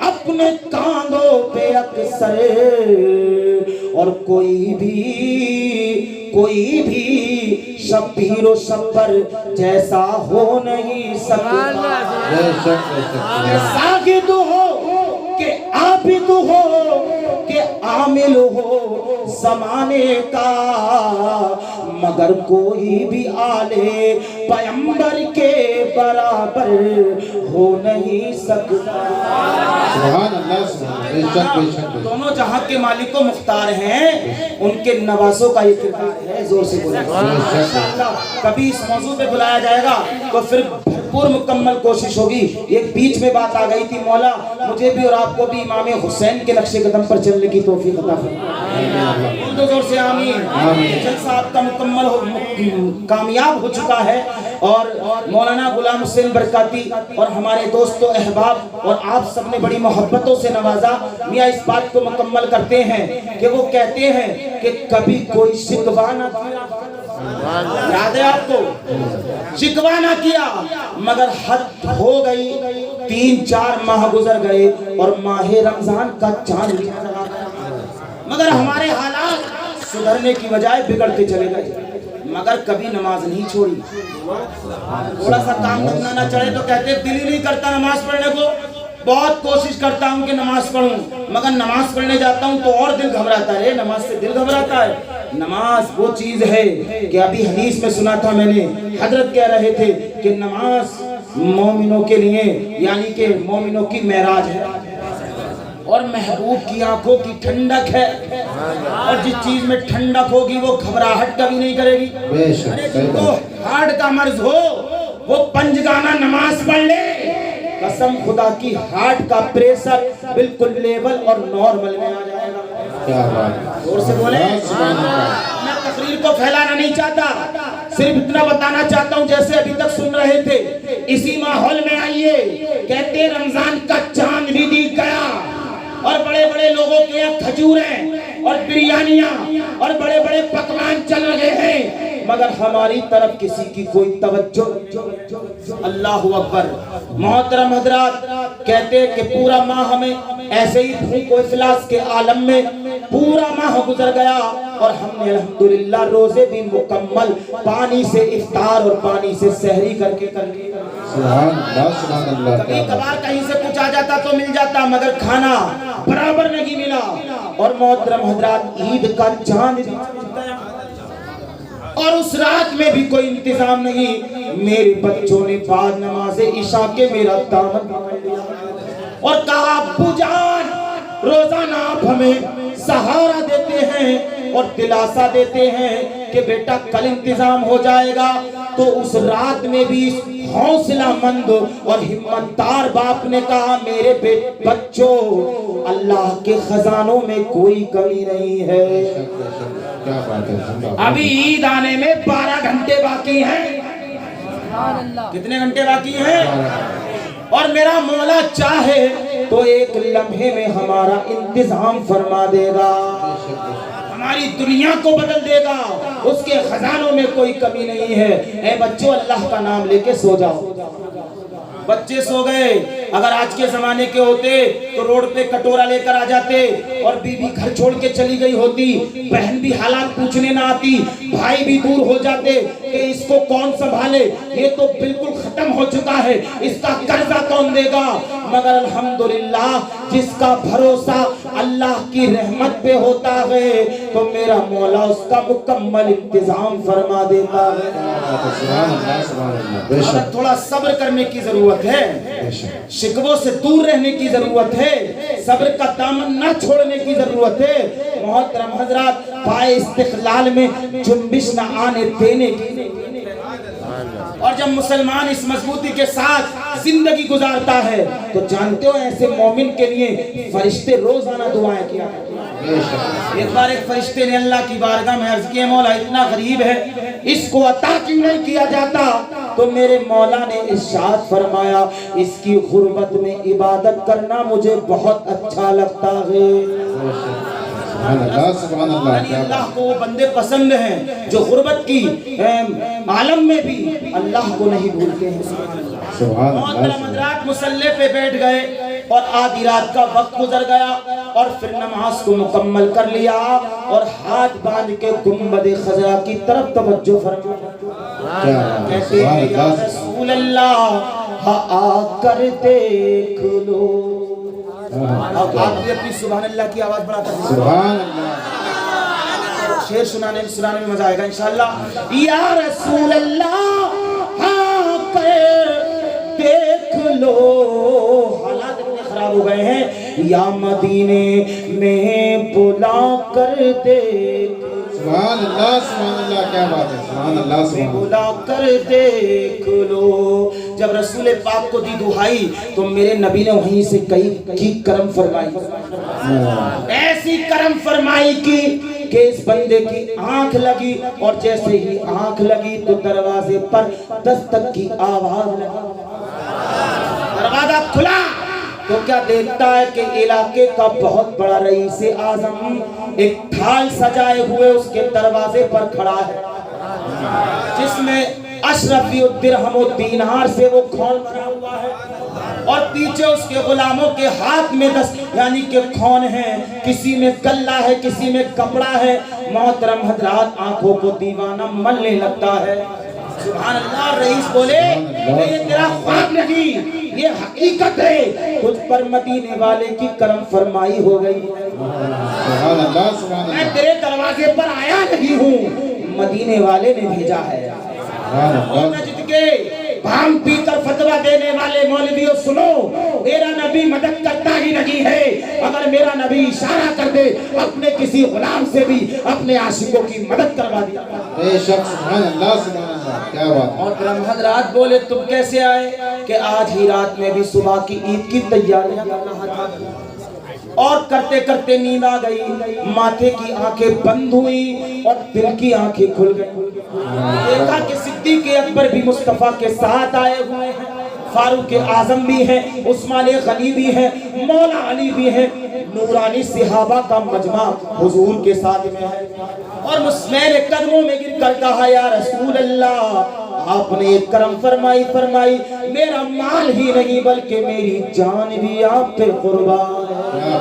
اپنے کاندھوں پہ اکثر، اور کوئی بھی شبیر و شبر جیسا ہو نہیں سکتا، بے شک بے شک، ساجد ہو کہ عابد ہو کہ عامل ہو زمانے کا، مگر کوئی بھی آلے پیغمبر کے برابر ہو نہیں سکتا۔ سبحان اللہ سبحان اللہ، بے شک بے شک بے شک، دونوں جہاں کے مالک و مختار ہیں، ان کے نوازوں کا یہ کردار ہے، زور سے بولیں انشاءاللہ۔ کبھی اس موضوع پہ بلایا جائے گا تو پھر بھرپور مکمل کوشش ہوگی۔ ایک بیچ میں بات آ گئی تھی، مولا مجھے بھی اور آپ کو بھی امام حسین کے نقش قدم پر چلنے کی توفیق عطا فرمائے، تو زور سے آمین۔ جلسہ آپ کا مکمل کامیاب ہو چکا ہے، اور مولانا غلام حسین برکاتی اور ہمارے دوست و احباب اور آپ سب نے بڑی محبتوں سے نوازا۔ میاں اس بات کو مکمل کرتے ہیں کہ وہ کہتے ہیں کہ کبھی کوئی شکوہ نہ کیا، یاد ہے آپ کو، شکوہ نہ کیا، مگر حد ہو گئی، 3-4 ماہ گزر گئے اور ماہ رمضان کا چاند بھی نظر آ گیا، مگر ہمارے حالات سدھرنے کی بجائے بگڑتے چلے گئے، مگر کبھی نماز نہیں چھوڑی۔ تھوڑا سا کام کرنا نہ چڑھے تو کہتے دل ہی نہیں کرتا نماز پڑھنے کو، بہت کوشش کرتا ہوں کہ نماز پڑھوں، مگر نماز پڑھنے جاتا ہوں تو اور دل گھبراتا ہے، نماز سے دل گھبراتا ہے۔ نماز وہ چیز ہے کہ ابھی حدیث میں سنا تھا میں نے، حضرت کہہ رہے تھے کہ نماز مومنوں کے لیے یعنی کہ مومنوں کی معراج ہے، اور محبوب کی آنکھوں کی ٹھنڈک ہے، اور جس چیز میں ٹھنڈک ہوگی وہ گھبراہٹ کبھی نہیں کرے گی۔ بے شک، ارے جن کو ہارٹ کا مرض ہو وہ 5 گانا نماز پڑھ لے، قسم خدا کی ہارٹ کا پریشر بالکل لیول اور نارمل میں آ جائے گا۔ کیا بات، زور سے بولیں۔ سبحان اللہ۔ میں تقریر کو پھیلانا نہیں چاہتا، صرف اتنا بتانا چاہتا ہوں جیسے ابھی تک سن رہے تھے، اسی ماحول میں آئیے، کہتے رمضان کا چاند بھی دکھ گیا، اور بڑے بڑے لوگوں کے یہاں کھجوریں اور بریانیاں اور بڑے بڑے پکوان چل رہے ہیں، मगर हमारी तरफ किसी की कोई तवज्जो। अल्लाह अकबर। मोहतरम हजरात, कहते हैं कि पूरा माह हमें ऐसे ही भूख और इफलास के आलम में पूरा माह गुजर गया और हमने अल्हम्दुलिल्लाह रोजे भी मुकम्मल पानी से इफ्तार और पानी से सहरी करके कर ली। कभी कभार कहीं से कुछ आ जाता तो मिल जाता, मगर खाना बराबर नहीं मिला। और मोहतरम हजरात, ईद का चांद और उस रात में भी कोई इंतजाम नहीं। मेरे बच्चों ने बाद नमाज इशा के मेरा दामन पकड़ लिया और कहा, अब्बू जान, रोजाना आप हमें सहारा देते हैं और दिलासा देते हैं कि बेटा कल इंतजाम हो जाएगा। तो उस रात में भी हौसला मंद और हिम्मतदार बाप ने कहा, मेरे बच्चों, अल्लाह के खजानों में कोई कमी नहीं है। क्या बात है। अभी ईद आने में 12 घंटे बाकी हैं। कितने घंटे बाकी हैं? और मेरा मौला चाहे तो एक लम्हे में हमारा इंतजाम फरमा देगा, हमारी दुनिया को बदल देगा, उसके खजानों में कोई कमी नहीं है। ऐ बच्चों, अल्लाह का नाम लेके सो जाओ। बच्चे सो गए। अगर आज के जमाने के होते तो रोड पे कटोरा लेकर आ जाते और बीवी घर छोड़ के चली गई होती, बहन भी हालात पूछने ना आती, भाई भी दूर हो जाते कि इसको कौन संभाले, ये तो बिल्कुल खत्म हो चुका है, इसका कर्जा कौन देगा। मगर अल्हम्दुलिल्लाह, जिसका भरोसा अल्लाह की रहमत पे होता है तो मेरा मौला उसका मुकम्मल इंतजाम फरमा देता है। थोड़ा सब्र करने की जरूरत है, शिकवों से दूर रहने की जरूरत है, सब्र का दामन न छोड़ने की जरूरत है। मोहतरम हजरात, पाए इस्तिक़लाल में जुम्बिश न आने देने की। और जब मुसलमान इस मजबूती के साथ जिंदगी गुजारता है तो जानते हो, ऐसे मोमिन के लिए फरिश्ते रोजाना दुआएं किया करते हैं। एक बार एक फरिश्ते ने अल्लाह की बारगाह में अर्ज किया, मौला इतना गरीब है, इसको अता क्यों नहीं किया जाता। तो मेरे मौला ने इरशाद फरमाया, इसकी गुर्बत में इबादत करना मुझे बहुत अच्छा लगता है। अल्लाह को वो बंदे पसंद हैं जो गुर्बत की आलम में भी अल्लाह को नहीं भूलते हैं। मुसल्ले पे बैठ गए और आधी रात का वक्त गुजर गया और फिर नमाज को मुकम्मल कर लिया और हाथ बांध के गुंबद खजरा की तरफ तवज्जो फरमाया। कहते हैं, या रसूल अल्लाह, आकर देख लो। अब आप भी अपनी सुभान अल्लाह की आवाज बढ़ाकर सुभान अल्लाह शेर सुनाने में मजा आएगा इंशाअल्लाह। या रसूल अल्लाह, आकर देख लो। हालात इतने खराब हो गए हैं, या मदीने में बुला कर देख। सुभान अल्लाह, क्या बात है। सुभान अल्लाह, बुला कर देख लो। जब रसूल पाक को दी दुहाई तो मेरे नबी ने वहीं से कई की करम फरमाई, ऐसी करम फरमाई कि इस बंदे की आंख लगी और जैसे ही आंख लगी तो दरवाजे पर दस्तक की आवाज लगी। दरवाजा खुला तो क्या देखता है कि इलाके का बहुत बड़ा रईस आजम एक थाल सजाए हुए उसके दरवाजे पर खड़ा है, जिसमें अशरफी दिरहम दीनार से वो खौन बना हुआ है और पीछे उसके गुलामों के हाथ में 10 यानी के खौन हैं, किसी में गल्ला है, किसी में कपड़ा है। मोहतरम हजरात, आंखों को दीवाना मलने लगता है। सुभान अल्लाह। रईस बोले, ये तेरा ख्वाब नहीं, ये हकीकत है, तुझ पर मदीने वाले की करम फरमाई हो गई। मैं तेरे दरवाजे पर आया नहीं हूँ, मदीने वाले ने भेजा है। नजद के भांग पीकर फतवा देने वाले मौलवियों, सुनो, मेरा नबी मदद करता ही नहीं है। अगर मेरा नबी इशारा कर दे, अपने किसी गुलाम से भी अपने आशिकों की मदद करवा दिया। सुभान अल्लाह, क्या बात। और हजरात बोले, तुम कैसे आए? कि आज ही रात में भी सुबह की ईद की तैयारियां कर रहा था और करते करते नींद आ गई, माथे की आंखें बंद हुई और दिल की आंखें खुल गई। देखा कि सिद्दीक़ अकबर भी मुस्तफा के साथ आए हुए हैं। फारूक आजम भी हैं, उस्मान गनी भी हैं, मौला अली भी हैं, नूरानी सहाबा का मजमा हुजूर के साथ में है। और मैंने कदमों में गिर कर कहा, या रसूल अल्लाह, आपने एक करम फरमाई मेरा माल ही नहीं बल्कि मेरी जान भी आप पे कुर्बान है।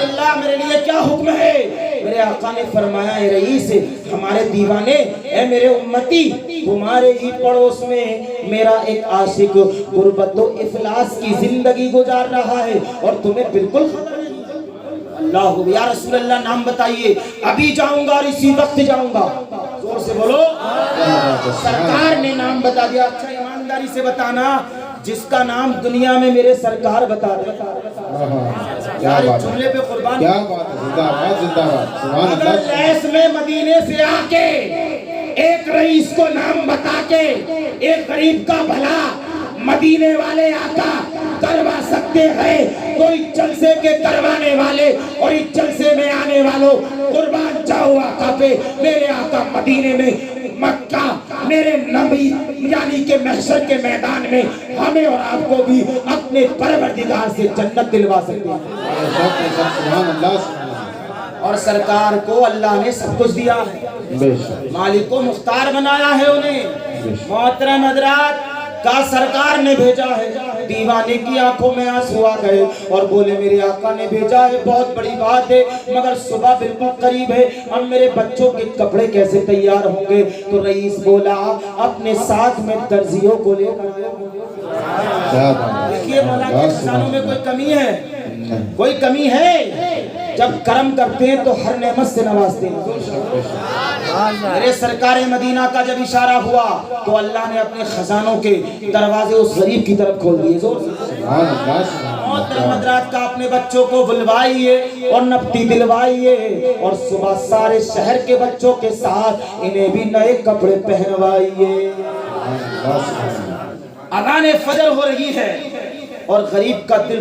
अल्लाह, मेरे लिए क्या हुक्म है? मेरे आका ने फरमाया, ए रईस, हमारे दीवाने, ए मेरे उम्मती, तुम्हारे ही पड़ोस में मेरा एक आशिक गुर्बत व इफलास की जिंदगी गुजार रहा है और तुम्हें बिल्कुल खबर नहीं। अल्लाह, या रसूल अल्लाह, नाम बताइए। अभी जाऊंगा और इसी वक्त जाऊंगा। जोर से बोलो। सरकार ने नाम बता दिया। अच्छा, ईमानदारी से बताना, जिसका नाम दुनिया में मेरे सरकार बता दे। जुमले पे कुर्बान। क्या बात है, जिंदाबाद जिंदाबाद, सुभान अल्लाह। लैस में मदीने से आके एक रईस को नाम बता के एक गरीब का भला मदीने वाले आका करवा सकते हैं, तो इस जलसे के करवाने वाले और इस जलसे में आने वालों, कुर्बान जाओ आका पे। मेरे आका मदीने में, मक्का, मेरे नबी यानी के महशर के मैदान में हमें और आपको भी अपने परवरदिगार से जन्नत दिलवा सकते हैं। सुभान अल्लाह। और सरकार को अल्लाह ने सब कुछ दिया है, मालिक को मुख्तार बनाया है उन्हें। मोहतरम हजरात, का सरकार ने भेजा है। दीवाने की आंखों में आंसू आ गए और बोले, मेरे आका ने भेजा है, बहुत बड़ी बात है, मगर सुबह बिल्कुल करीब है, अब मेरे बच्चों के कपड़े कैसे तैयार होंगे? तो रईस बोला, अपने साथ में दर्जियों को लेकर आया। देखिए, मौला के खजानों में कोई कमी है? कोई कमी है? जब कर्म करते हैं तो हर नेमत से नवाजते हैं। मेरे सरकार मदीना का जब इशारा हुआ तो अल्लाह ने अपने खजानों के दरवाजे उस गरीब की तरफ खोल दिए। हज़रात का अपने बच्चों को बुलवाइए और नफ्ती दिलवाइए और सुबह सारे शहर के बच्चों के साथ इन्हें भी नए कपड़े पहनवाइए। अज़ान फजर हो रही है और गरीब का दिल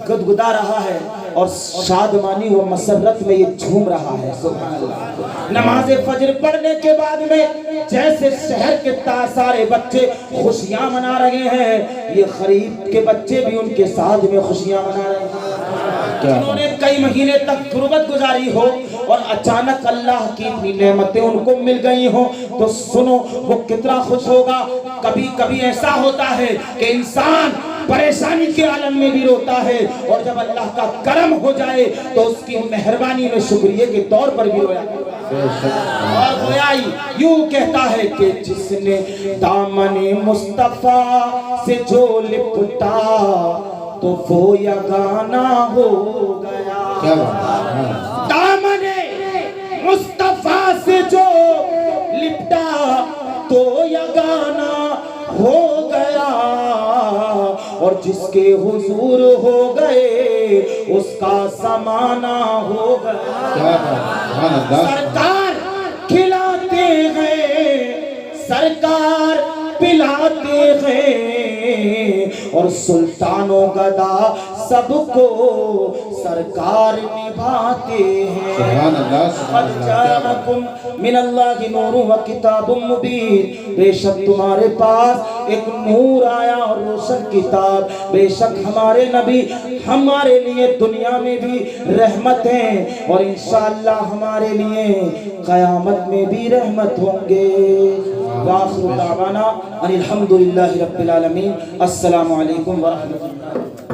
गुदगुदा रहा है और शादमानी व मसरत में ये झूम रहा है। सुभान अल्लाह। नमाज फजर पढ़ने के बाद में जैसे शहर के सारे बच्चे खुशियां मना रहे हैं, ये गरीब के बच्चे भी उनके साथ में खुशियां मना रहे हैं। जिन्होंने कई महीने तक गुर्बत गुजारी हो और अचानक अल्लाह की इतनी नेमतें उनको मिल गई हो, तो सुनो वो कितना खुश होगा। कभी कभी ऐसा होता है कि इंसान परेशानी के आलम में भी रोता है और जब अल्लाह का करम हो जाए तो उसकी मेहरबानी में शुक्रिया के तौर पर भी रोया। और गोया यूं कहता है कि जिसने दामने मुस्तफा से जो लिपटा तो वो यगाना हो गया। दामने मुस्तफा से जो लिपटा तो यगाना हो गया और जिसके हुजूर हो गए उसका समाना हो गया। सरकार खिलाते हैं, सरकार पिलाते हैं और सुल्तानों गदा सबको सरकार निभाते हैं। मिनल्लाहि नूरुन व किताबुम मुबीन, बेशक तुम्हारे पास एक नूर आया और रोशन किताब। बेशक हमारे नबी हमारे लिए दुनिया में भी रहमत हैं और इंशाअल्लाह हमारे लिए क़यामत में भी रहमत होंगे। वाखिरु दावाना अनिल हम्दुलिल्लाहि रब्बिल आलमीन। अस्सलामु अलैकुम व रहमतुल्लाह।